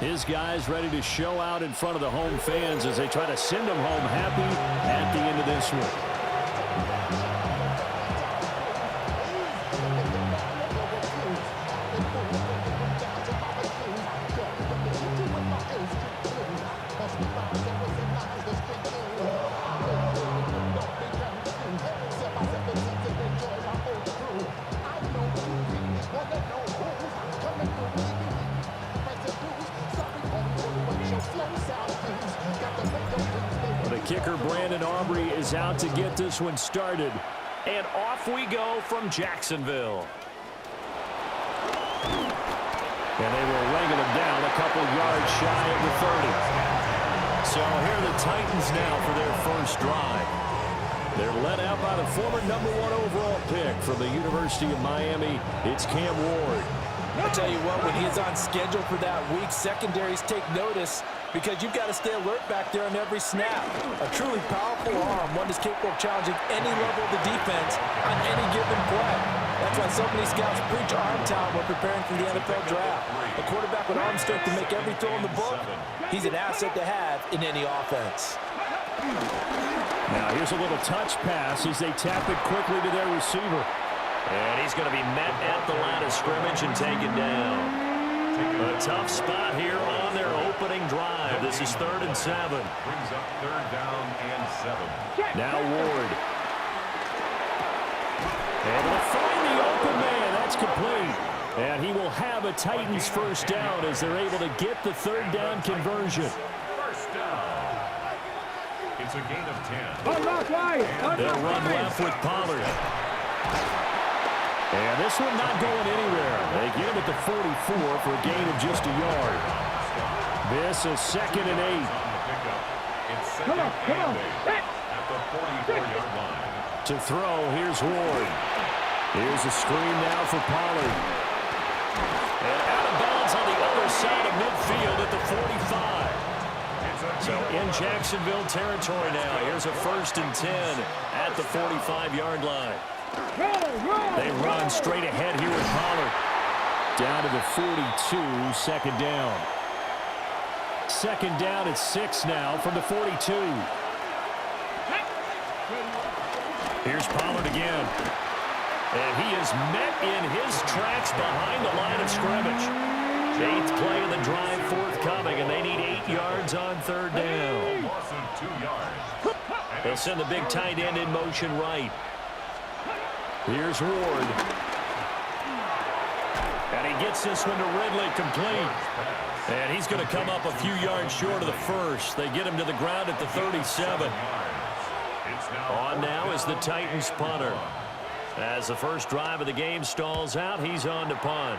His guys ready to show out in front of the home fans as they try to send them home happy at the end of this one. Is out to get this one started. And off we go from Jacksonville. And they will wrangle him down a couple yards shy of the 30. So here are the Titans now for their first drive. They're led out by the former #1 overall pick from the University of Miami. It's Cam Ward. I'll tell you what, when he is on schedule for that week, secondaries take notice because you've got to stay alert back there on every snap. A truly powerful arm, one that's capable of challenging any level of the defense on any given play. That's why so many scouts preach arm talent when preparing for the NFL draft. A quarterback with arm strength to make every throw in the book, he's an asset to have in any offense. Now here's a little touch pass as they tap it quickly to their receiver. And he's going to be met at the line of scrimmage and taken down. A tough spot here on their opening drive. This is 3rd and 7. Brings up 3rd down and 7. Now Ward. Able to find the open man. That's complete. And he will have a Titans first down as they're able to get the 3rd down conversion. First down. It's a gain of 10. They'll run left with Pollard. And this one not going anywhere. They get him at the 44 for a gain of just a yard. This is 2nd and 8. Come on. At the 44-yard line. To throw, here's Ward. Here's a screen now for Pollard. And out of bounds on the other side of midfield at the 45. So in Jacksonville territory now. Here's a 1st and 10 at the 45-yard line. They run straight ahead here with Pollard. Down to the 42, 2nd down. 2nd down at 6 now from the 42. Here's Pollard again. And he is met in his tracks behind the line of scrimmage. 8th play of the drive forthcoming, and they need 8 yards on 3rd down. Loss of 2 yards. They'll send the big tight end in motion right. Here's Ward. And he gets this one to Ridley complete. And he's going to come up a few yards short of the first. They get him to the ground at the 37. On now is the Titans punter. As the first drive of the game stalls out, he's on to punt.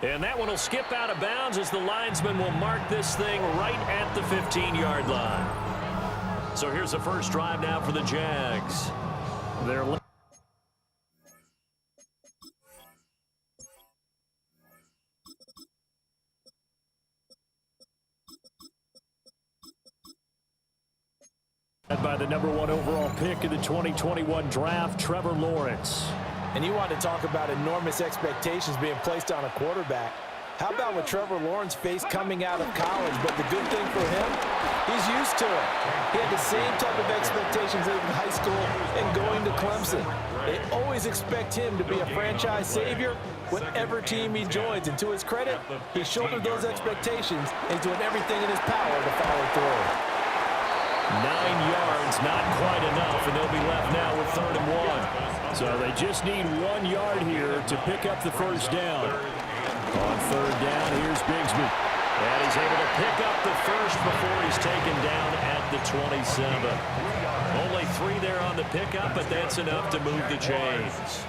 And that one will skip out of bounds as the linesman will mark this thing right at the 15-yard line. So here's the first drive now for the Jags. They're by the #1 overall pick in the 2021 draft, Trevor Lawrence. And you want to talk about enormous expectations being placed on a quarterback. How about what Trevor Lawrence faced coming out of college? But the good thing for him, he's used to it. He had the same type of expectations in high school and going to Clemson. They always expect him to be a franchise savior whatever team he joins. And to his credit, he shouldered those expectations and he's doing everything in his power to follow through. 9 yards, not quite enough, and they'll be left now with 3rd and 1. So they just need 1 yard here to pick up the first down. On 3rd down, here's Bigsby. And he's able to pick up the first before he's taken down at the 27. Only 3 there on the pickup, but that's enough to move the chains.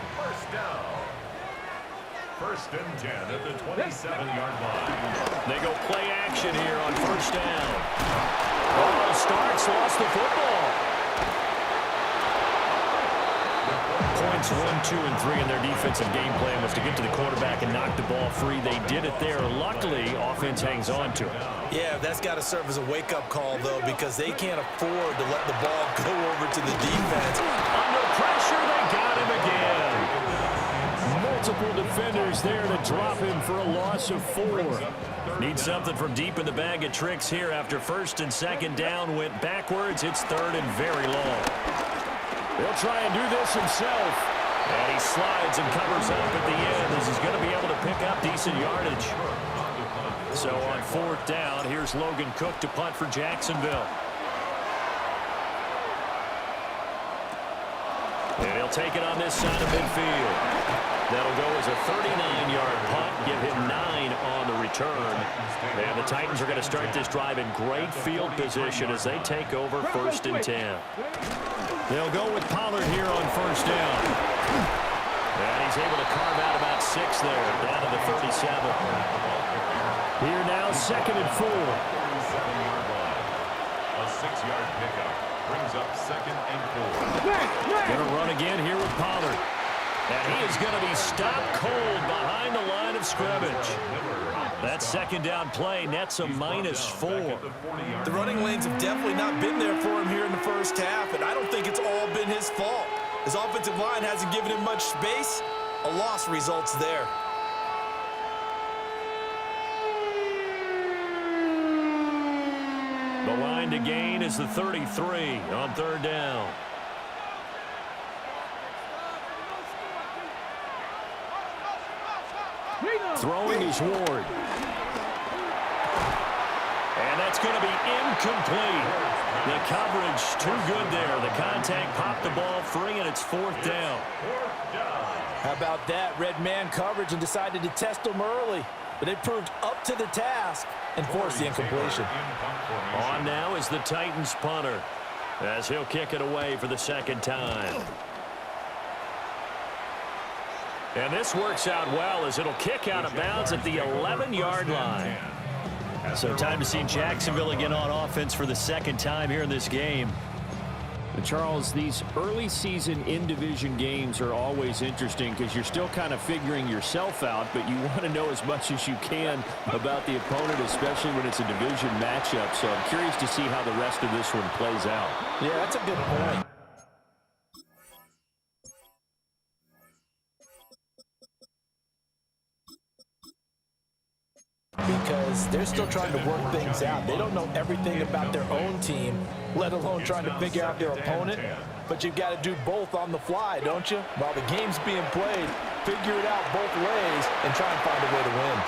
First and 10 at the 27-yard line. They go play action here on first down. Ball starts, lost the football. Points 1, 2, and 3 in their defensive game plan was to get to the quarterback and knock the ball free. They did it there. Luckily, offense hangs on to it. Yeah, that's got to serve as a wake-up call, though, because they can't afford to let the ball go over to the defense. Under pressure, they got him again. Multiple defenders there to drop him for a loss of 4. Need something from deep in the bag of tricks here after first and second down went backwards. It's third and very long. He'll try and do this himself. And he slides and covers up at the end as he's going to be able to pick up decent yardage. So on fourth down, here's Logan Cook to punt for Jacksonville. And he'll take it on this side of midfield. That'll go as a 39-yard punt, give him 9 on the return. And the Titans are going to start this drive in great field position as they take over first and 10. They'll go with Pollard here on first down. And he's able to carve out about 6 there, down to the 37. Here now, second and 4. 37-yard line. A 6-yard pickup brings up second and 4. Going to run again here with Pollard. And he is going to be stopped cold behind the line of scrimmage. That second down play nets a -4. The running lanes have definitely not been there for him here in the first half, and I don't think it's all been his fault. His offensive line hasn't given him much space. A loss results there. The line to gain is the 33 on third down. Throwing is Ward. And that's going to be incomplete. The coverage too good there. The contact popped the ball free, and it's fourth down. How about that? Red man coverage and decided to test them early. But they proved up to the task and forced the incompletion. On now is the Titans punter as he'll kick it away for the second time. And this works out well as it'll kick out of bounds at the 11-yard line. So time to see Jacksonville again on offense for the second time here in this game. Charles, these early season in-division games are always interesting because you're still kind of figuring yourself out, but you want to know as much as you can about the opponent, especially when it's a division matchup. So I'm curious to see how the rest of this one plays out. Yeah, that's a good point. Because they're still trying to work things out. They don't know everything about their own team, let alone trying to figure out their opponent. But you've got to do both on the fly, don't you? While the game's being played, figure it out both ways and try and find a way to win.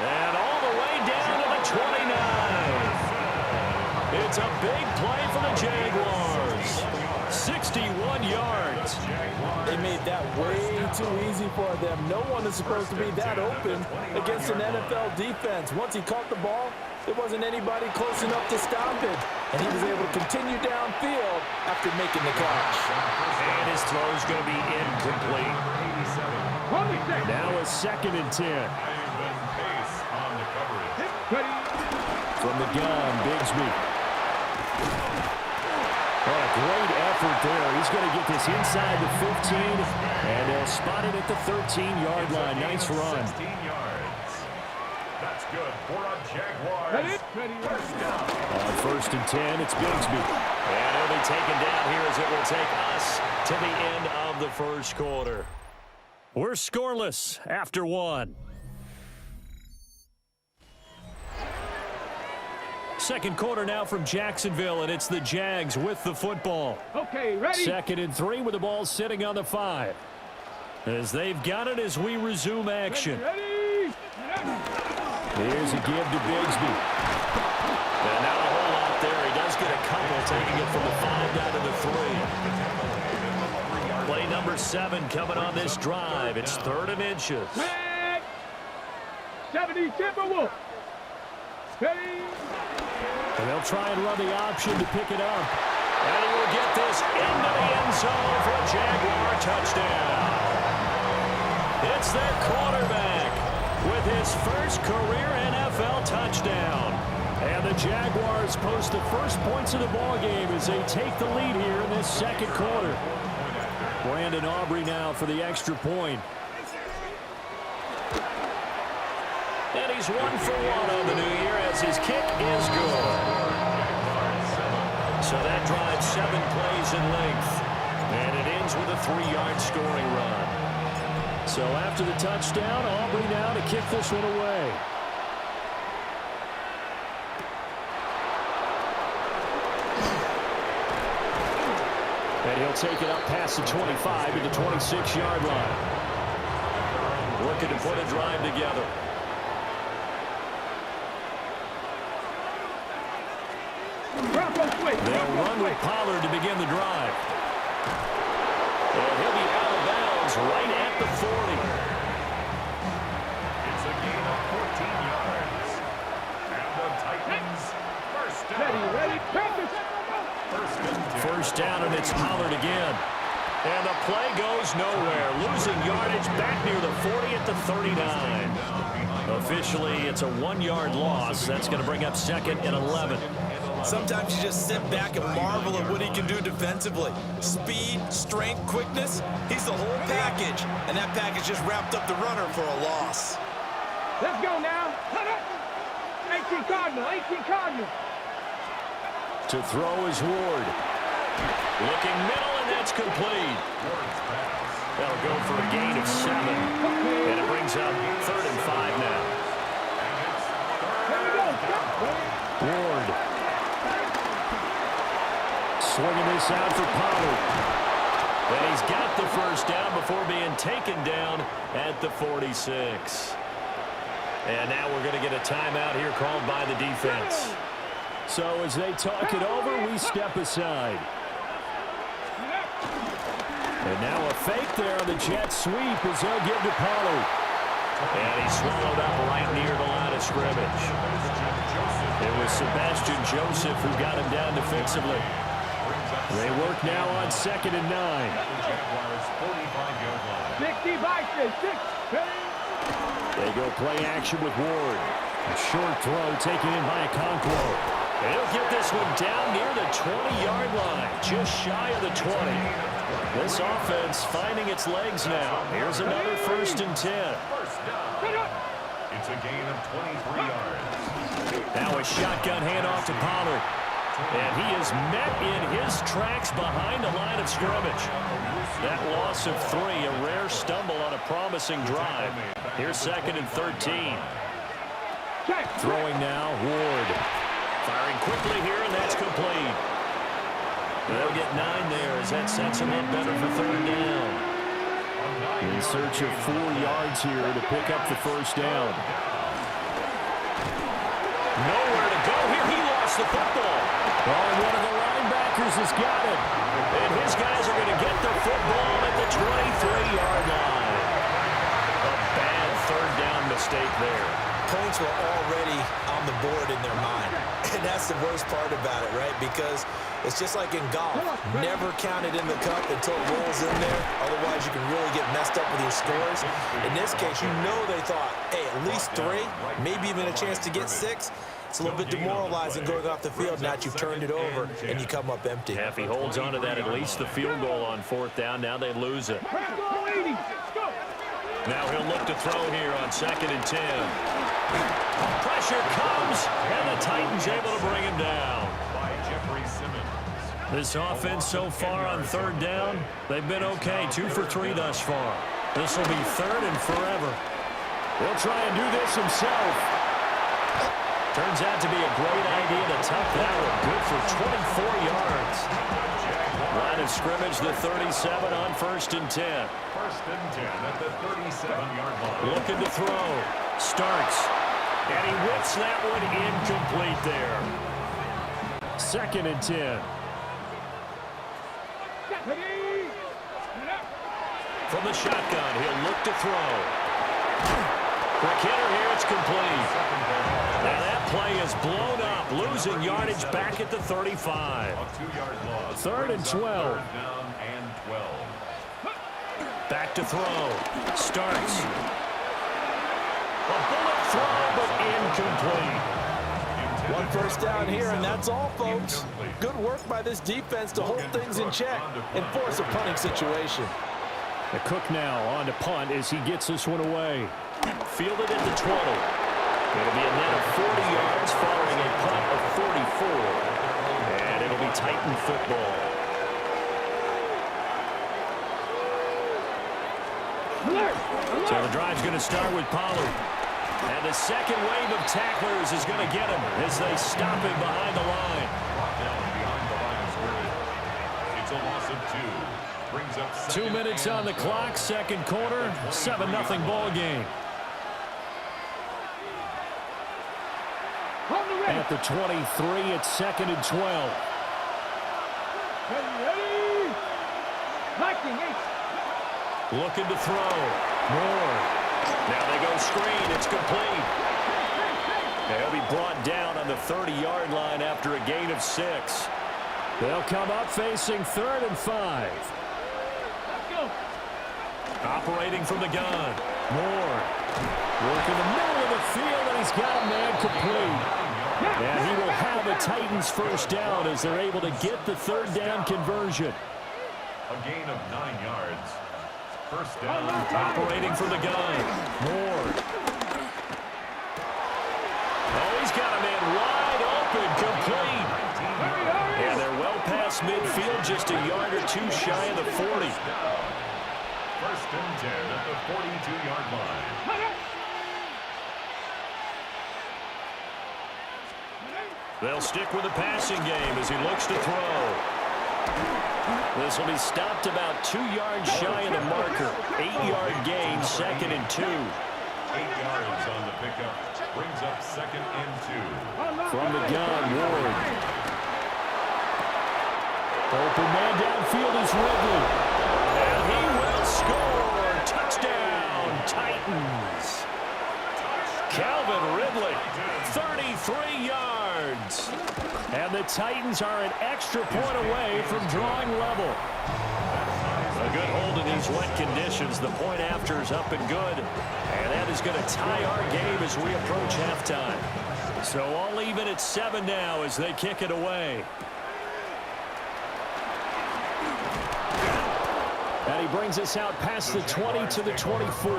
And all the way down to the 29. It's a big play for the Jaguars. 61 yards. They made that way too easy for them. No one is supposed to be that open against an NFL defense. Once he caught the ball, there wasn't anybody close enough to stop it. And he was able to continue downfield after making the catch. And his throw is going to be incomplete. Now a second and 10. From the gun, Bigsby. Oh, a great effort there. He's going to get this inside the 15, and they'll spot it at the 13-yard line. Nice run. 16 yards. That's good for a Jaguars. On first and 10, it's Bigsby. And he'll be taken down here as it will take us to the end of the first quarter. We're scoreless after one. Second quarter now from Jacksonville, and it's the Jags with the football. Okay, ready? Second and 3 with the ball sitting on the 5. As they've got it as we resume action. Ready? Here's a give to Bigsby. And not a whole lot there. He does get a couple, taking it from the 5 down to the 3. Play number 7 coming on this drive. It's third and inches. 70 Timberwolves. Ready? And they'll try and run the option to pick it up. And he will get this into the end zone for a Jaguar touchdown. It's their quarterback with his first career NFL touchdown. And the Jaguars post the first points of the ballgame as they take the lead here in this second quarter. Brandon Aubrey now for the extra point. And he's 1 for 1 on the new year as his kick is good. So that drives 7 plays in length. And it ends with a 3-yard scoring run. So after the touchdown, Aubrey now to kick this one away. And he'll take it up past the 25 to the 26-yard line. Looking to put a drive together. They'll run with Pollard to begin the drive. And he'll be out of bounds right at the 40. It's a gain of 14 yards. And the Titans first down. Ready, practice. First down, and it's Pollard again. And the play goes nowhere. Losing yardage back near the 40 at the 39. Officially, it's a 1-yard loss. That's going to bring up 2nd and 11. Sometimes you just sit back and marvel at what he can do defensively. Speed, strength, quickness, he's the whole package. And that package just wrapped up the runner for a loss. Let's go now. 18 Cardinal, 18 Cardinal. To throw is Ward. Looking middle, and that's complete. That'll go for a gain of 7. And it brings up 3rd and 5 now. Here we go. Ward. Swinging this out for Pollard. And he's got the first down before being taken down at the 46. And now we're going to get a timeout here called by the defense. So as they talk it over, we step aside. And now a fake there on the jet sweep as they'll give to Pollard. And he's swallowed up right near the line of scrimmage. It was Sebastian Joseph who got him down defensively. They work now on 2nd and 9. 60 by 6. They go play action with Ward. A short throw taken in by Okonkwo. He'll get this one down near the 20-yard line, just shy of the 20. This offense finding its legs now. Here's another 1st and 10. It's a gain of 23 yards. Now a shotgun handoff to Pollard. And he is met in his tracks behind the line of scrimmage. That loss of 3, a rare stumble on a promising drive. Here's 2nd and 13. Throwing now, Ward. Firing quickly here, and that's complete. They'll get 9 there as that sets him up better for 3rd down. In search of 4 yards here to pick up the first down. Nowhere to go here. He lost the football. Oh, one of the linebackers has got it. And his guys are going to get the football at the 23-yard line. A bad 3rd down mistake there. Points were already on the board in their mind. And that's the worst part about it, right? Because it's just like in golf. Never count it in the cup until it rolls in there. Otherwise, you can really get messed up with your scores. In this case, you know they thought, hey, at least 3, maybe even a chance to get 6. It's a little bit demoralizing going off the field. Now you've turned it over, and you come up empty. If he holds on to that, at least the field goal on 4th down. Now they lose it. Now he'll look to throw here on 2nd and 10. Pressure comes, and the Titans able to bring him down. This offense so far on 3rd down, they've been okay. 2 for 3 thus far. This will be 3rd and forever. He'll try and do this himself. Turns out to be a great idea to tuck that one. Good for 24 yards. Line of scrimmage, the 37 on 1st and 10. 1st and 10 at the 37-yard line. Looking to throw. Starts. And he whips that one incomplete there. 2nd and 10. From the shotgun, he'll look to throw. Quick hitter here, it's complete. Now that play is blown up, losing yardage back at the 35. 3rd and 12. Back to throw. Starts. A bullet throw, but incomplete. One first down here, and that's all, folks. Good work by this defense to hold things in check and force a punting situation. The Cook now on to punt as he gets this one away. Fielded at the 20. It'll be a net of 40 yards following a punt of 44. And it'll be Titan football. So the drive's going to start with Pollard. And the second wave of tacklers is going to get him as they stop him behind the line. It's a loss of 2. Brings up 2 minutes on the clock, second quarter, 7-0 ball game. At the 23, it's 2nd and 12. Looking to throw. Moore. Now they go screen. It's complete. They'll be brought down on the 30-yard line after a gain of 6. They'll come up facing 3rd and 5. Operating from the gun. Moore. Work in the middle of the field, and he's got a man complete. And he will have a Titans first down as they're able to get the 3rd down conversion. A gain of 9 yards. First down. Operating from the gun. Moore. Oh, he's got a man wide open, complete. And they're well past midfield, just a yard or 2 shy of the 40. First and 10 at the 42-yard line. They'll stick with the passing game as he looks to throw. This will be stopped about 2 yards shy of the marker. 8-yard gain, 2nd and 2. 8 yards on the pickup. Brings up 2nd and 2. From the gun, Ward. Open man downfield is Ridley. And he will score. Touchdown, Titans. Calvin Ridley, 33 yards. And the Titans are an extra point away from drawing level. A good hold in these wet conditions. The point after is up and good. And that is going to tie our game as we approach halftime. So all even at 7 now as they kick it away. And he brings us out past the 20 to the 24.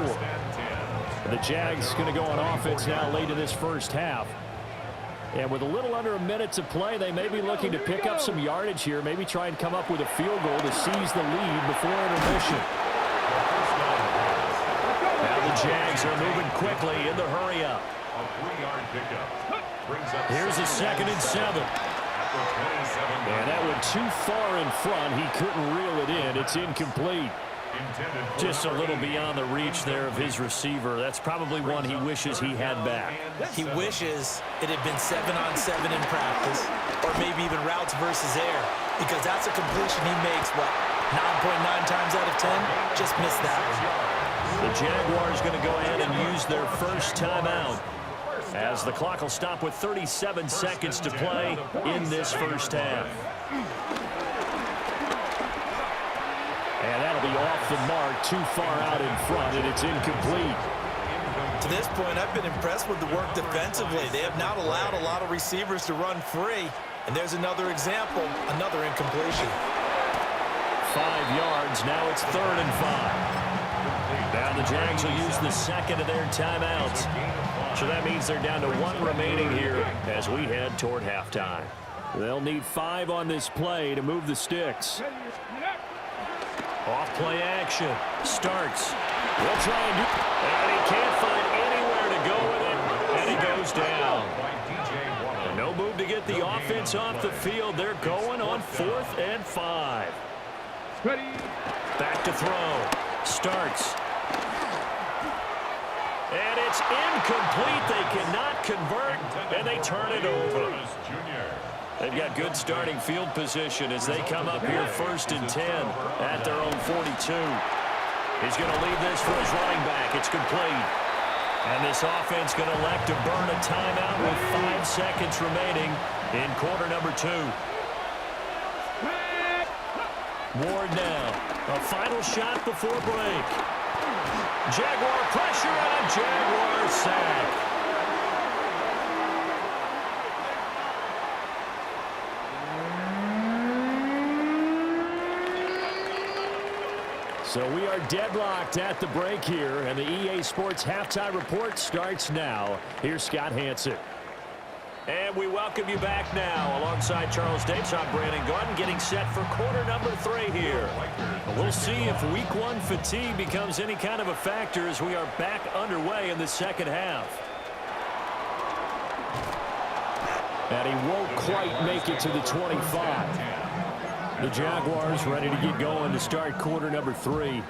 The Jags going to go on offense now late in this first half. And with a little under a minute to play, they may be looking to pick up some yardage here, maybe try and come up with a field goal to seize the lead before intermission. Now the Jags are moving quickly in the hurry-up. A 3-yard pickup. Brings up Here's a 2nd and 7. And that went too far in front. He couldn't reel it in. It's incomplete. Just a little beyond the reach there of his receiver. That's probably one he wishes he had back. He wishes it had been 7-on-7 in practice, or maybe even routes versus air, because that's a completion he makes, what, 9.9 times out of 10? Just missed that one. The Jaguars going to go ahead and use their first timeout, as the clock will stop with 37 seconds to play in this first half. And that'll be off the mark, too far out in front, and it's incomplete. To this point, I've been impressed with the work defensively. They have not allowed a lot of receivers to run free. And there's another example, another incompletion. 5 yards, now it's 3rd and 5. Now the Jags will use the second of their timeouts. So that means they're down to 1 remaining here as we head toward halftime. They'll need 5 on this play to move the sticks. Off play action. Starts. We'll try and do... And he can't find anywhere to go with it. And he goes down. And no move to get the offense off the field. They're going on 4th and 5. Back to throw. Starts. And it's incomplete. They cannot convert. And they turn it over. They've got good starting field position as they come up here 1st and 10 at their own 42. He's going to leave this for his running back. It's complete. And this offense going to elect to burn a timeout with 5 seconds remaining in quarter number 2. Ward now. A final shot before break. Jaguar pressure and a Jaguar sack. So we are deadlocked at the break here, and the EA Sports Halftime Report starts now. Here's Scott Hansen. And we welcome you back now. Alongside Charles Davis, I'm Brandon Gordon, getting set for quarter number 3 here. We'll see if Week 1 fatigue becomes any kind of a factor as we are back underway in the second half. And he won't quite make it to the 25. The Jaguars ready to get going to start quarter number 3.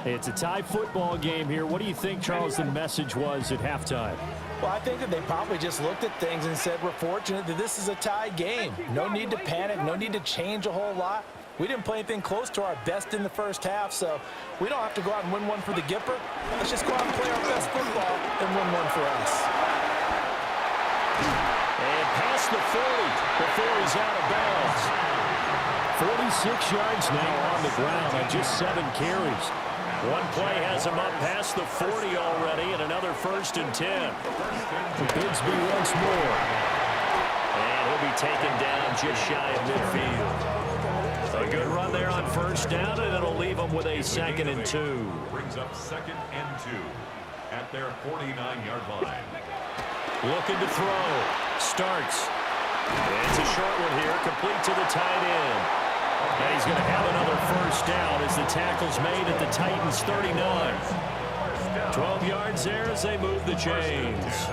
It's a tie football game here. What do you think, Charles, the message was at halftime? Well, I think that they probably just looked at things and said, we're fortunate that this is a tie game. No need to panic, no need to change a whole lot. We didn't play anything close to our best in the first half, so we don't have to go out and win one for the Gipper. Let's just go out and play our best football and win one for us. And past the 40 before he's out of bounds. 46 yards now on the ground on just 7 carries. One play has him up past the 40 already, and another 1st and 10. Bigsby once more. And he'll be taken down just shy of midfield. A good run there on 1st down, and it'll leave them with a 2nd and 2. Brings up 2nd and 2 at their 49-yard line. Looking to throw. Starts. It's a short one here, complete to the tight end. And he's going to have another 1st down as the tackle's made at the Titans' 39. 12 yards there as they move the chains.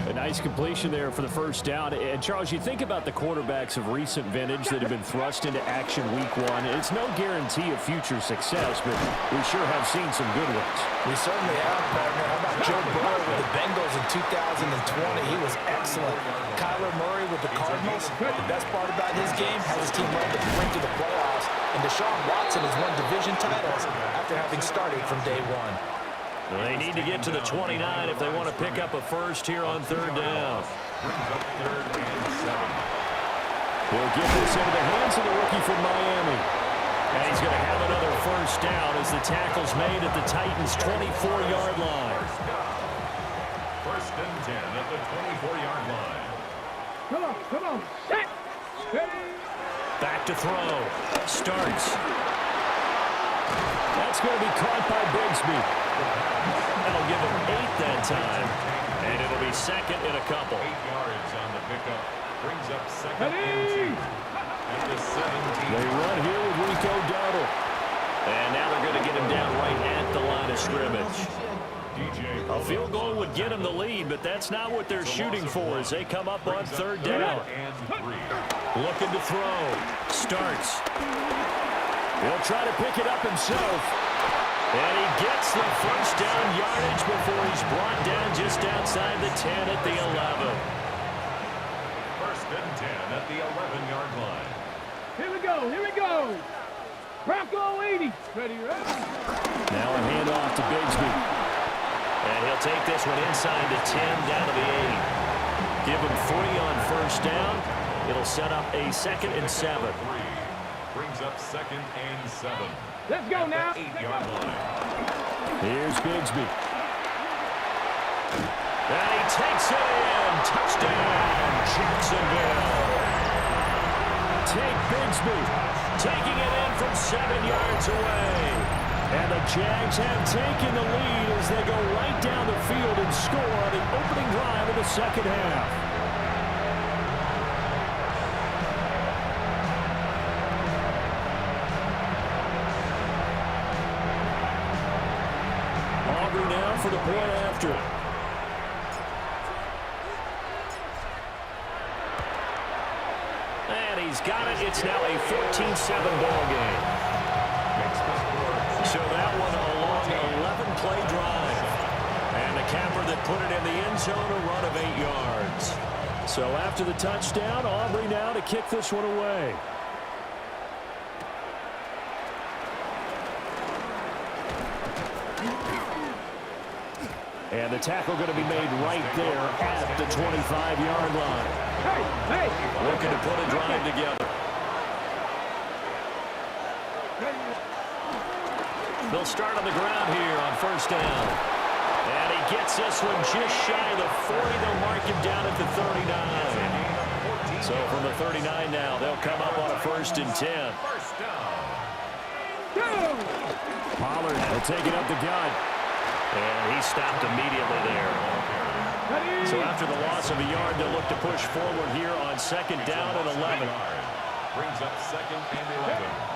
A nice completion there for the 1st down. And, Charles, you think about the quarterbacks of recent vintage that have been thrust into action Week 1. It's no guarantee of future success, but we sure have seen some good ones. We certainly have, partner. How about Joe Burrow with the Bengals in 2020? He was excellent. Kyler Murray with the Cardinals. The best part about his game has his team run the brink of the playoffs. And Deshaun Watson has won division titles after having started from day 1. Well, they need to get to the 29 if they want to pick up a 1st here on 3rd down. Brings up 3rd and 7. He'll get this into the hands of the rookie from Miami. And he's going to have another 1st down as the tackle's made at the Titans' 24-yard line. 1st and 10 at the 24-yard line. Come on, set, ready. Back to throw. Starts. That's going to be caught by Bigsby. That'll give him 8 that time. And it'll be 2nd and a couple. 8 yards on the pickup. Brings up 2nd and 2. At the 17. They run here with Rico Dowdle. And now they're going to get him down right at the line of scrimmage. A field goal would get him the lead, but that's not what they're shooting for as they come up on 3rd down. Looking to throw. Starts. He'll try to pick it up himself. And he gets the 1st down yardage before he's brought down just outside the 10 at the 11. 1st and 10 at the 11-yard line. Here we go. Bronco 80. Ready. Now a handoff to Bigsby. And he'll take this one inside the 10 down to the 8. Give him 3 on 1st down. It'll set up a 2nd and 7. Brings up 2nd and 7. Let's go now. 8-yard line. Here's Bigsby. And he takes it in. Touchdown, Jacksonville. Take Bigsby. Taking it in from 7 yards away. And the Jags have taken the lead as they go right down the field and score on the opening drive of the 2nd half. Aubrey now for the point after. And he's got it. It's now a 14-7 ball game. So that one a long 11-play drive. And the capper that put it in the end zone, a run of 8 yards. So after the touchdown, Aubrey now to kick this one away. And the tackle going to be made right there at the 25-yard line. Hey. Looking to put a drive together. They'll start on the ground here on first down. And he gets this one just shy of the 40. They'll mark him down at the 39. So from the 39 now, they'll come up on a 1st and 10. Pollard will take it up the gut. And he stopped immediately there. So after the loss of a yard, they'll look to push forward here on 2nd down and 11. Brings up 2nd and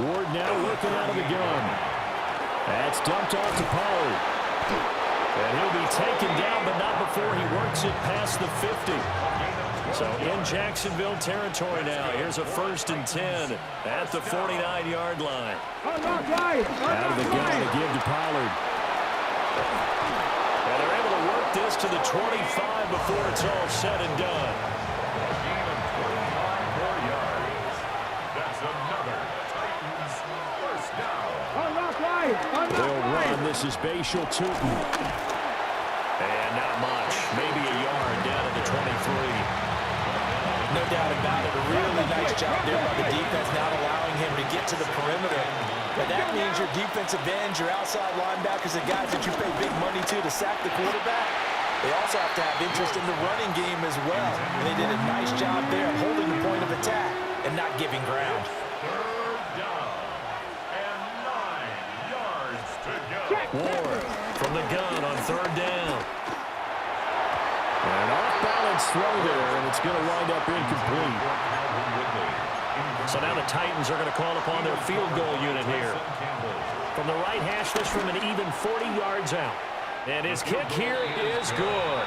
11. Ward now working out of the gun. That's dumped off to Pollard. And he'll be taken down, but not before he works it past the 50. So in Jacksonville territory now. Here's a 1st and 10 at the 49-yard line. Out of the gun to give to Pollard. And they're able to work this to the 25 before it's all said and done. Gain of 25 more yards. That's another Titans 1st down. They'll run. This is Bashal Tootin. And not much. Maybe a yard down to the 23. No doubt about it. A really nice job there by the defense, not allowing him to get to the perimeter. But that means your defensive ends, your outside linebackers, the guys that you pay big money to sack the quarterback, they also have to have interest in the running game as well. And they did a nice job there of holding the point of attack and not giving ground. 3rd down and 9 yards to go. Ward from the gun on 3rd down. An off-balance throw there, and it's going to wind up incomplete. So now the Titans are going to call upon their field goal unit here. From the right hash, this from an even 40 yards out. And his kick here is good.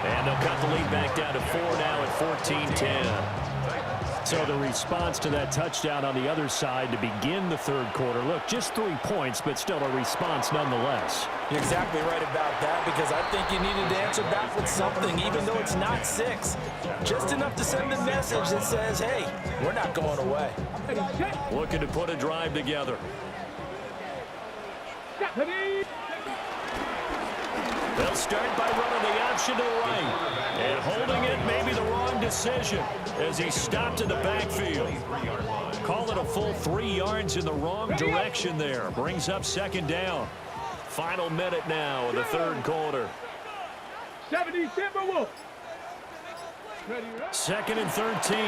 And they'll cut the lead back down to 4 now at 14-10. So the response to that touchdown on the other side to begin the 3rd quarter. Look, just 3 points, but still a response nonetheless. You're exactly right about that, because I think you needed to answer back with something, even though it's not 6. Just enough to send a message that says, hey, we're not going away. Looking to put a drive together. They'll start by running the option to the right. And holding it may be the wrong decision as he stopped in the backfield. Call it a full 3 yards in the wrong direction there. Brings up 2nd down. Final minute now of the 3rd quarter. 70 Timberwolves. 2nd and 13.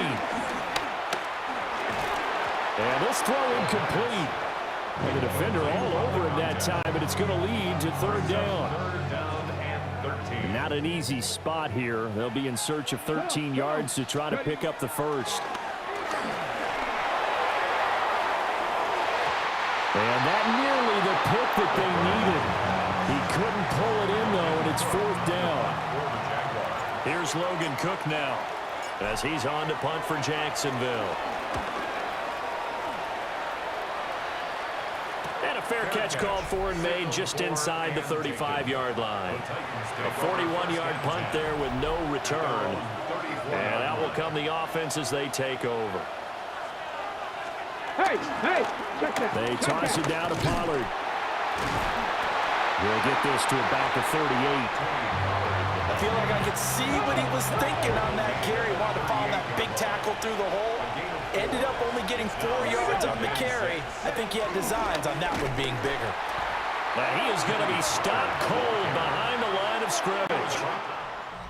And this throw incomplete. And the defender all over him that time, but it's going to lead to 3rd down. 3rd down and 13. Not an easy spot here. They'll be in search of 13 yards to try to pick up the 1st. And that nearly the pick that they needed. He couldn't pull it in, though, and it's 4th down. Here's Logan Cook now as he's on to punt for Jacksonville. And a fair catch called for and made just inside the 35-yard line. A 41-yard punt there with no return. And out will come the offense as they take over. Hey, check that. They toss it down to Pollard. He'll get this to about the 38. I feel like I could see what he was thinking on that carry. Wanted to follow that big tackle through the hole. Ended up only getting 4 yards on the carry. I think he had designs on that one being bigger. Now he is going to be stopped cold behind the line of scrimmage.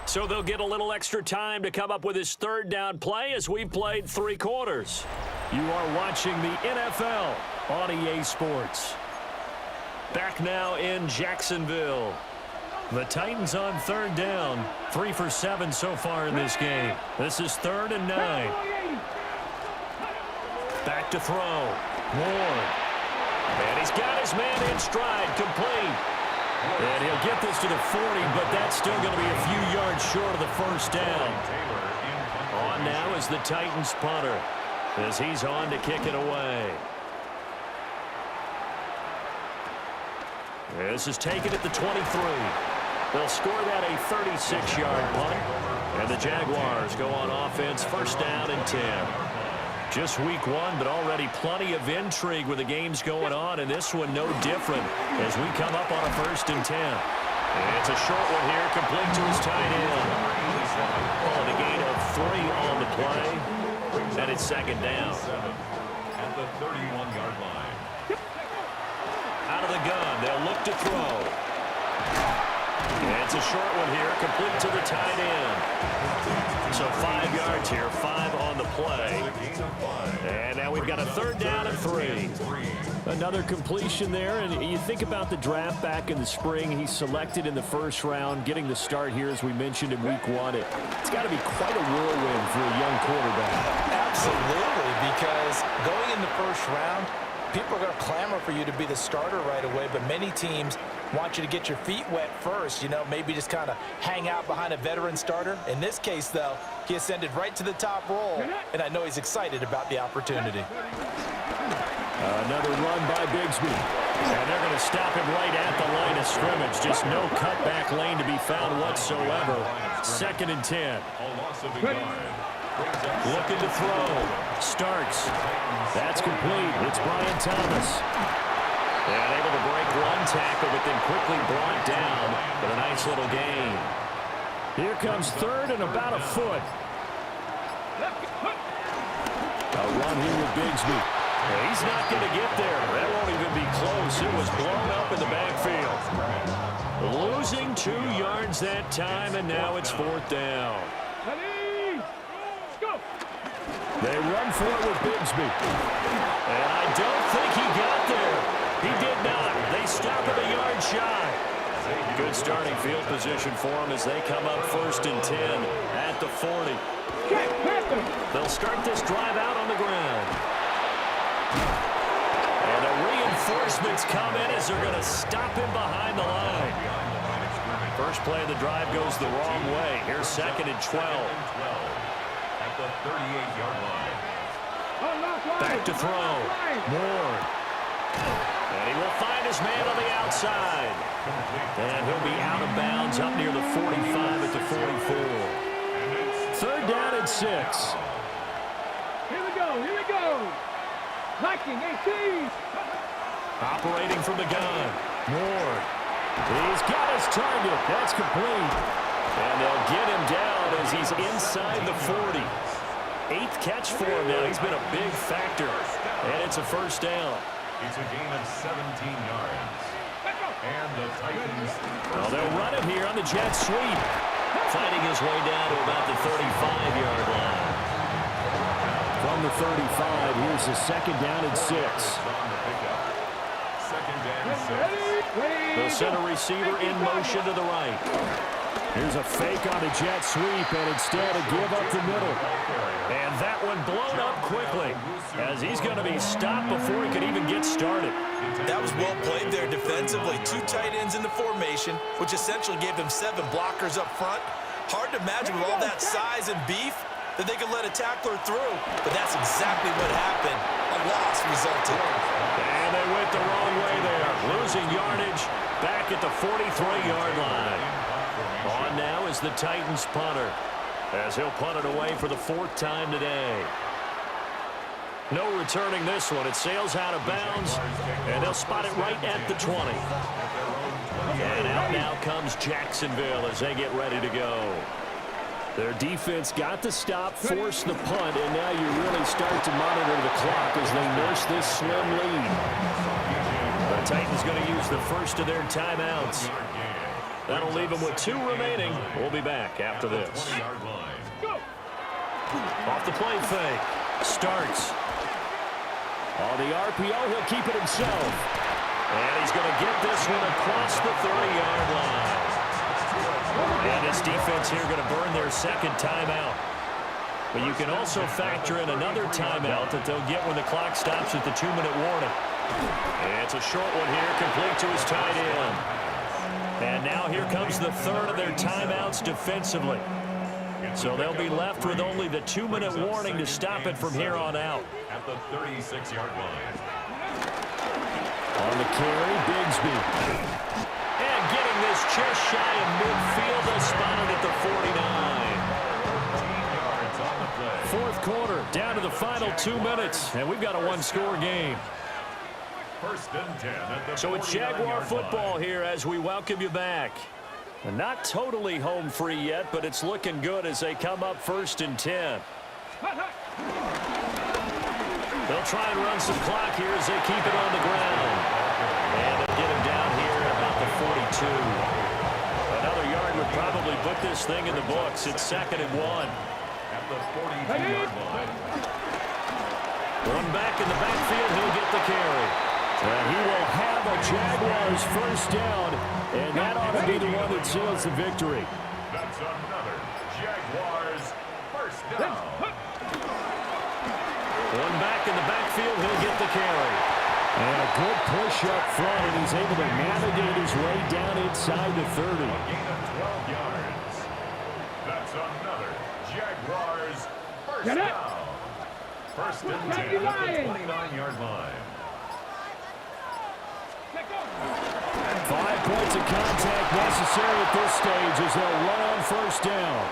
So they'll get a little extra time to come up with his 3rd down play as we played 3 quarters. You are watching the NFL on EA Sports. Back now in Jacksonville. The Titans on 3rd down. 3 for 7 so far in this game. This is 3rd and 9. Back to throw. Ward. And he's got his man in stride, complete. And he'll get this to the 40, but that's still going to be a few yards short of the 1st down. On now is the Titans punter as he's on to kick it away. This is taken at the 23. They'll score that a 36-yard punt. And the Jaguars go on offense, 1st down and 10. Just week 1, but already plenty of intrigue with the games going on, and this one no different as we come up on a 1st and 10. And it's a short one here, complete to his tight end. On a gain of 3 on the play, and it's 2nd down. At the 31-yard line. Out of the gun. They'll look to throw. And it's a short one here, complete to the tight end. So 5 yards here, 5 on the play. And now we've got a 3rd down and 3. Another completion there, and you think about the draft back in the spring. He's selected in the 1st round, getting the start here, as we mentioned, in week 1. It's got to be quite a whirlwind for a young quarterback. Absolutely, because going in the 1st round, people are going to clamor for you to be the starter right away, but many teams want you to get your feet wet first, maybe just kind of hang out behind a veteran starter. In this case, though, he ascended right to the top role, and I know he's excited about the opportunity. Another run by Bigsby. And they're going to stop him right at the line of scrimmage. Just no cutback lane to be found whatsoever. 2nd and 10. Looking to throw. Starks. That's complete. It's Brian Thomas. And able to break 1 tackle, but then quickly brought down with a nice little gain. Here comes 3rd and about a foot. A run here with Bigsby. He's not going to get there. That won't even be close. It was blown up in the backfield. Losing 2 yards that time, and now it's 4th down. They run for it with Bigsby. And I don't think he got there. He did not. They stop him a yard shy. Good starting field position for him as they come up 1st and 10 at the 40. They'll start this drive out on the ground. And the reinforcements come in as they're going to stop him behind the line. First play of the drive goes the wrong way. Here's 2nd and 12. At the 38-yard line. Back to throw. Moore. And he will find his man on the outside. And he'll be out of bounds up near the 45 at the 44. 3rd down and 6. Here we go. Liking 18. Operating from the gun. Moore. He's got his target. That's complete. And they'll get him down as he's inside the 40. 8th catch for him now. He's been a big factor. And it's a 1st down. It's a gain of 17 yards. And the Titans. Well, they'll run it here on the jet sweep. Finding his way down to about the 35-yard line. From the 35, here's the 2nd down and 6. 2nd and 6. The center receiver in motion to the right. Here's a fake on the jet sweep, and instead a give up the middle. And that one blown up quickly as he's going to be stopped before he could even get started. That was well played there defensively. 2 tight ends in the formation, which essentially gave them 7 blockers up front. Hard to imagine with all that size and beef that they could let a tackler through, but that's exactly what happened. A loss resulted. And they went the wrong way there, losing yardage back at the 43-yard line. On now is the Titans punter, as he'll punt it away for the 4th time today. No returning this one. It sails out of bounds, and they'll spot it right at the 20. And out now comes Jacksonville as they get ready to go. Their defense got the stop, forced the punt, and now you really start to monitor the clock as they nurse this slim lead. The Titans going to use the first of their timeouts. That'll leave them with 2 remaining. We'll be back after this. Off the play fake. Starks. On the RPO, he'll keep it himself. And he's going to get this one across the 30-yard line. And this defense here going to burn their 2nd timeout. But you can also factor in another timeout that they'll get when the clock stops at the 2-minute warning. And it's a short one here, complete to his tight end. And now here comes the 3rd of their timeouts defensively. So they'll be left with only the 2-minute warning to stop it from here on out. At the 36-yard line. On the carry, Bigsby. And getting this just shy of midfield, they'll spot it at the 49. 4th quarter, down to the final 2 minutes, and we've got a 1-score game. 1st and 10 at the So it's Jaguar football here as we welcome you back. Not totally home free yet, but it's looking good as they come up 1st and 10. They'll try and run some clock here as they keep it on the ground. And they'll get him down here at about the 42. Another yard would probably put this thing in the books. It's 2nd and 1. At the 42-yard line. One back in the backfield. He'll get the carry. And he will have a Jaguars first down, and that ought to be the one that seals the victory. That's another Jaguars first down. One back in the backfield. He'll get the carry. And a good push up front, and he's able to navigate his way down inside the 30. A gain of 12 yards. That's another Jaguars first down. First and 10 at the 29-yard line. 5 points of contact necessary at this stage as they'll run on first down.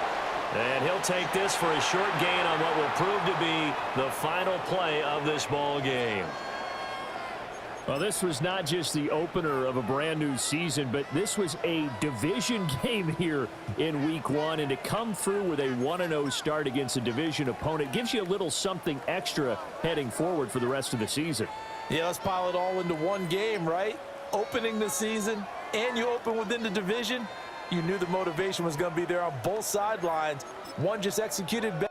And he'll take this for a short gain on what will prove to be the final play of this ball game. Well, this was not just the opener of a brand new season, but this was a division game here in week 1. And to come through with a 1-0 start against a division opponent gives you a little something extra heading forward for the rest of the season. Yeah, let's pile it all into one game, right? Opening the season, and you open within the division. You knew the motivation was going to be there on both sidelines. One just executed better.